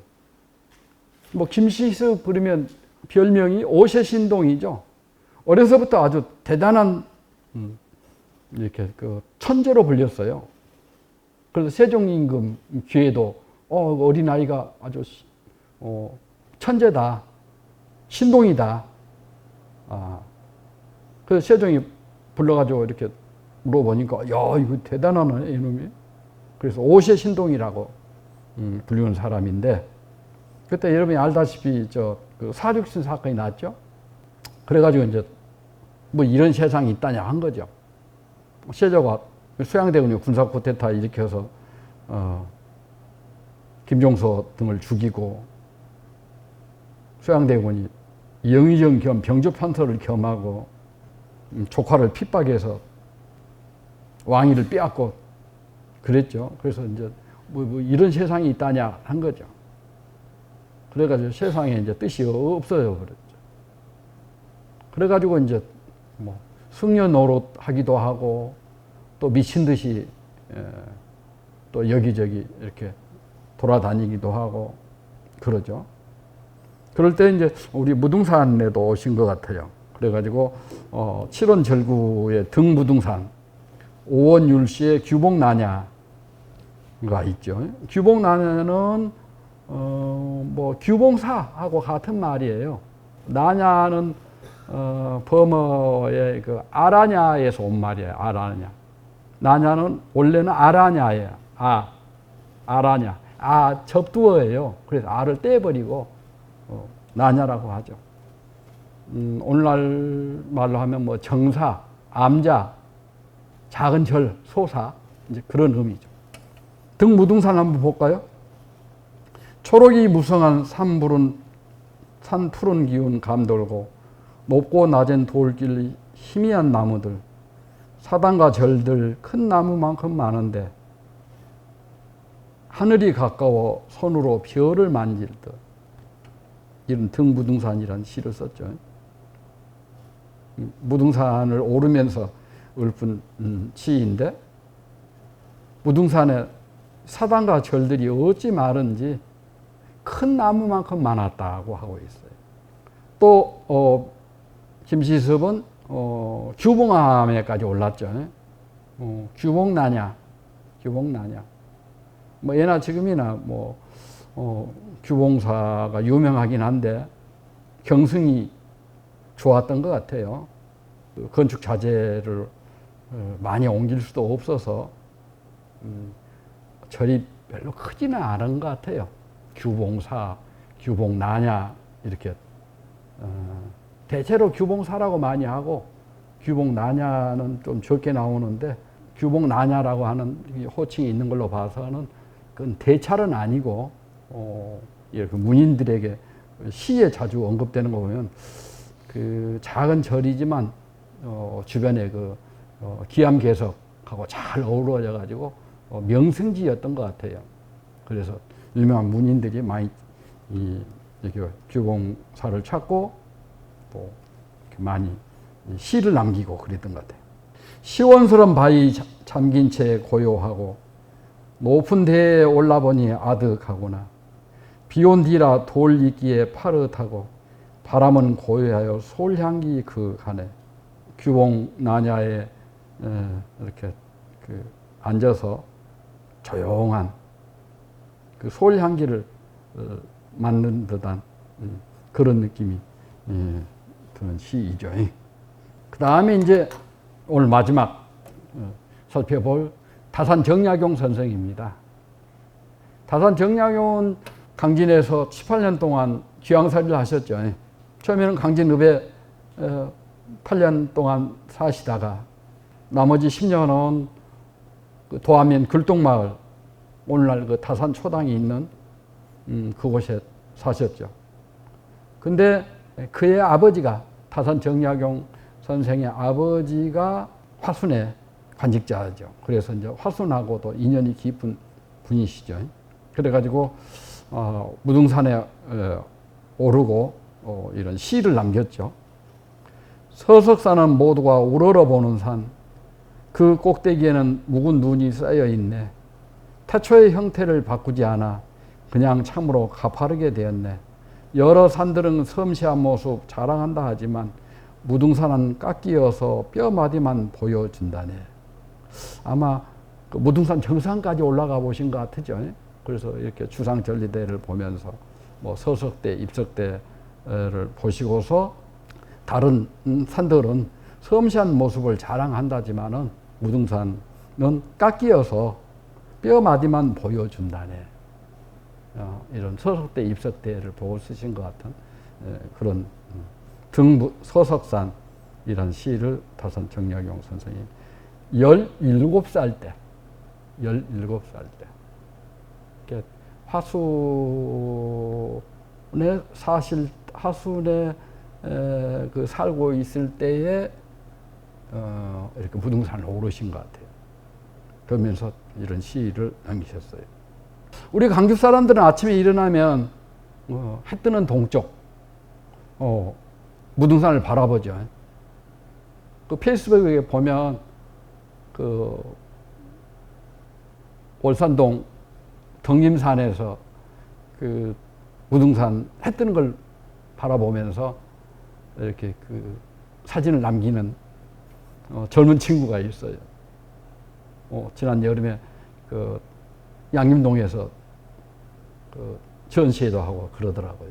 뭐 김시습 그러면 별명이 오세신동이죠. 어려서부터 아주 대단한 이렇게 그 천재로 불렸어요. 그래서 세종임금 귀에도 어린 아이가 아주 천재다, 신동이다. 그래서 세종이 불러가지고 이렇게 물어보니까 야 이거 대단하네 이놈이. 그래서 오세신동이라고 불리는 사람인데 그때 여러분이 알다시피 그 사륙신 사건이 났죠. 그래가지고 이제 뭐 이런 세상이 있다냐 한 거죠. 세조가 수양대군이 군사 쿠데타 일으켜서 김종서 등을 죽이고 수양대군이 영의정 겸 병조판서를 겸하고 조카를 핍박해서 왕위를 빼앗고 그랬죠. 그래서 이제 뭐 이런 세상이 있다냐 한 거죠. 그래가지고 세상에 이제 뜻이 없어져 버렸죠. 그래가지고 이제 뭐 승려 노릇 하기도 하고 또 미친 듯이 또 여기저기 이렇게 돌아다니기도 하고 그러죠. 그럴 때 이제 우리 무등산에도 오신 것 같아요. 그래가지고 7원 절구의 등무등산 5원 율시의 규봉나냐가 있죠. 규봉나냐는 뭐 규봉사하고 같은 말이에요. 나냐는 범어의 그 아라냐에서 온 말이에요. 아라냐. 나냐는 원래는 아라냐예요. 아라냐. 접두어예요. 그래서 아를 떼버리고 나냐라고 하죠. 오늘날 말로 하면 뭐 정사, 암자, 작은 절, 소사 이제 그런 의미죠. 등무등산 한번 볼까요? 초록이 무성한 산 푸른 기운 감돌고 높고 낮은 돌길 희미한 나무들 사단과 절들 큰 나무만큼 많은데 하늘이 가까워 손으로 별을 만질 듯 이런 등무등산이라는 시를 썼죠. 무등산을 오르면서 읊은 시인데 무등산에 사단과 절들이 어찌 많은지 큰 나무만큼 많았다고 하고 있어요. 또 김시섭은 규봉암에까지 올랐죠. 규봉나냐, 규봉나냐. 뭐 예나 지금이나 뭐 규봉사가 유명하긴 한데 경승이 좋았던 것 같아요. 건축 자재를 많이 옮길 수도 없어서 절이 별로 크지는 않은 것 같아요. 규봉사, 규봉나냐 이렇게 대체로 규봉사라고 많이 하고 규봉나냐는 좀 적게 나오는데 규봉나냐라고 하는 호칭이 있는 걸로 봐서는 그건 대찰은 아니고 이렇게 문인들에게 시에 자주 언급되는 거 보면 그 작은 절이지만 주변에 그 기암괴석하고 잘 어우러져 가지고 명승지였던 것 같아요. 그래서 유명한 문인들이 많이 이렇게 규봉사를 찾고 또 많이 시를 남기고 그랬던 것 같아요. 시원스런 바위 잠긴 채 고요하고 높은 데에 올라보니 아득하구나. 비온 뒤라 돌 있기에 파릇하고 바람은 고요하여 솔향기 그 간에 규봉나냐에 이렇게 앉아서 조용한 그 솔향기를 맡는 듯한 그런 느낌이 드는 시이죠. 그 다음에 이제 오늘 마지막 살펴볼 다산정약용 선생입니다. 다산정약용은 강진에서 18년 동안 귀황살이를 하셨죠. 처음에는 강진읍에 8년 동안 사시다가 나머지 10년은 도안면 글동마을 오늘날 그 다산 초당이 있는 그곳에 사셨죠. 근데 그의 아버지가 다산 정약용 선생의 아버지가 화순의 관직자죠. 그래서 이제 화순하고도 인연이 깊은 분이시죠. 그래가지고 무등산에 오르고 이런 시를 남겼죠. 서석산은 모두가 우러러보는 산, 그 꼭대기에는 묵은 눈이 쌓여 있네. 태초의 형태를 바꾸지 않아 그냥 참으로 가파르게 되었네. 여러 산들은 섬세한 모습 자랑한다 하지만 무등산은 깎이어서 뼈마디만 보여준다네. 아마 그 무등산 정상까지 올라가 보신 것 같으죠. 그래서 이렇게 주상절리대를 보면서 뭐 서석대, 입석대를 보시고서 다른 산들은 섬세한 모습을 자랑한다지만은 무등산은 깎이어서 뼈마디만 보여준다네. 이런 서석대 입석대를 보고 쓰신 것 같은 그런 등서석산이란 시를 다산 정약용 선생이 17살 때 하순에 그 살고 있을 때에 이렇게 무등산을 오르신 것 같아요. 그러면서 이런 시를 남기셨어요. 우리 광주 사람들은 아침에 일어나면 해 뜨는 동쪽 무등산을 바라보죠. 그 페이스북에 보면 그 월산동 덕림산에서 그 무등산 해 뜨는 걸 바라보면서 이렇게 그 사진을 남기는 젊은 친구가 있어요. 지난 여름에 그 양림동에서 그 전시회도 하고 그러더라고요.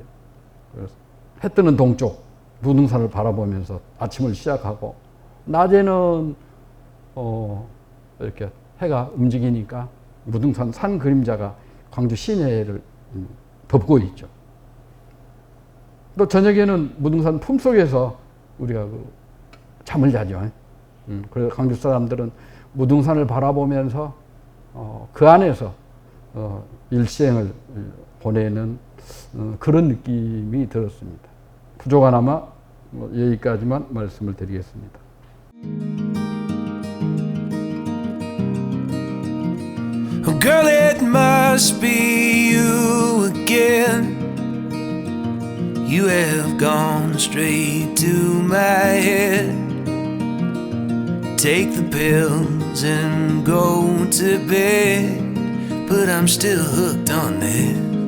그래서 해 뜨는 동쪽 무등산을 바라보면서 아침을 시작하고 낮에는 이렇게 해가 움직이니까 무등산 산 그림자가 광주 시내를 덮고 있죠. 또 저녁에는 무등산 품속에서 우리가 그 잠을 자죠. 그래서 광주 사람들은 무등산을 바라보면서 그 안에서 일생을 보내는 그런 느낌이 들었습니다. 부족하나마 여기까지만 말씀을 드리겠습니다. Oh girl, it must be you again. You have gone straight to my head. Take the pills and go to bed, but I'm still hooked on this.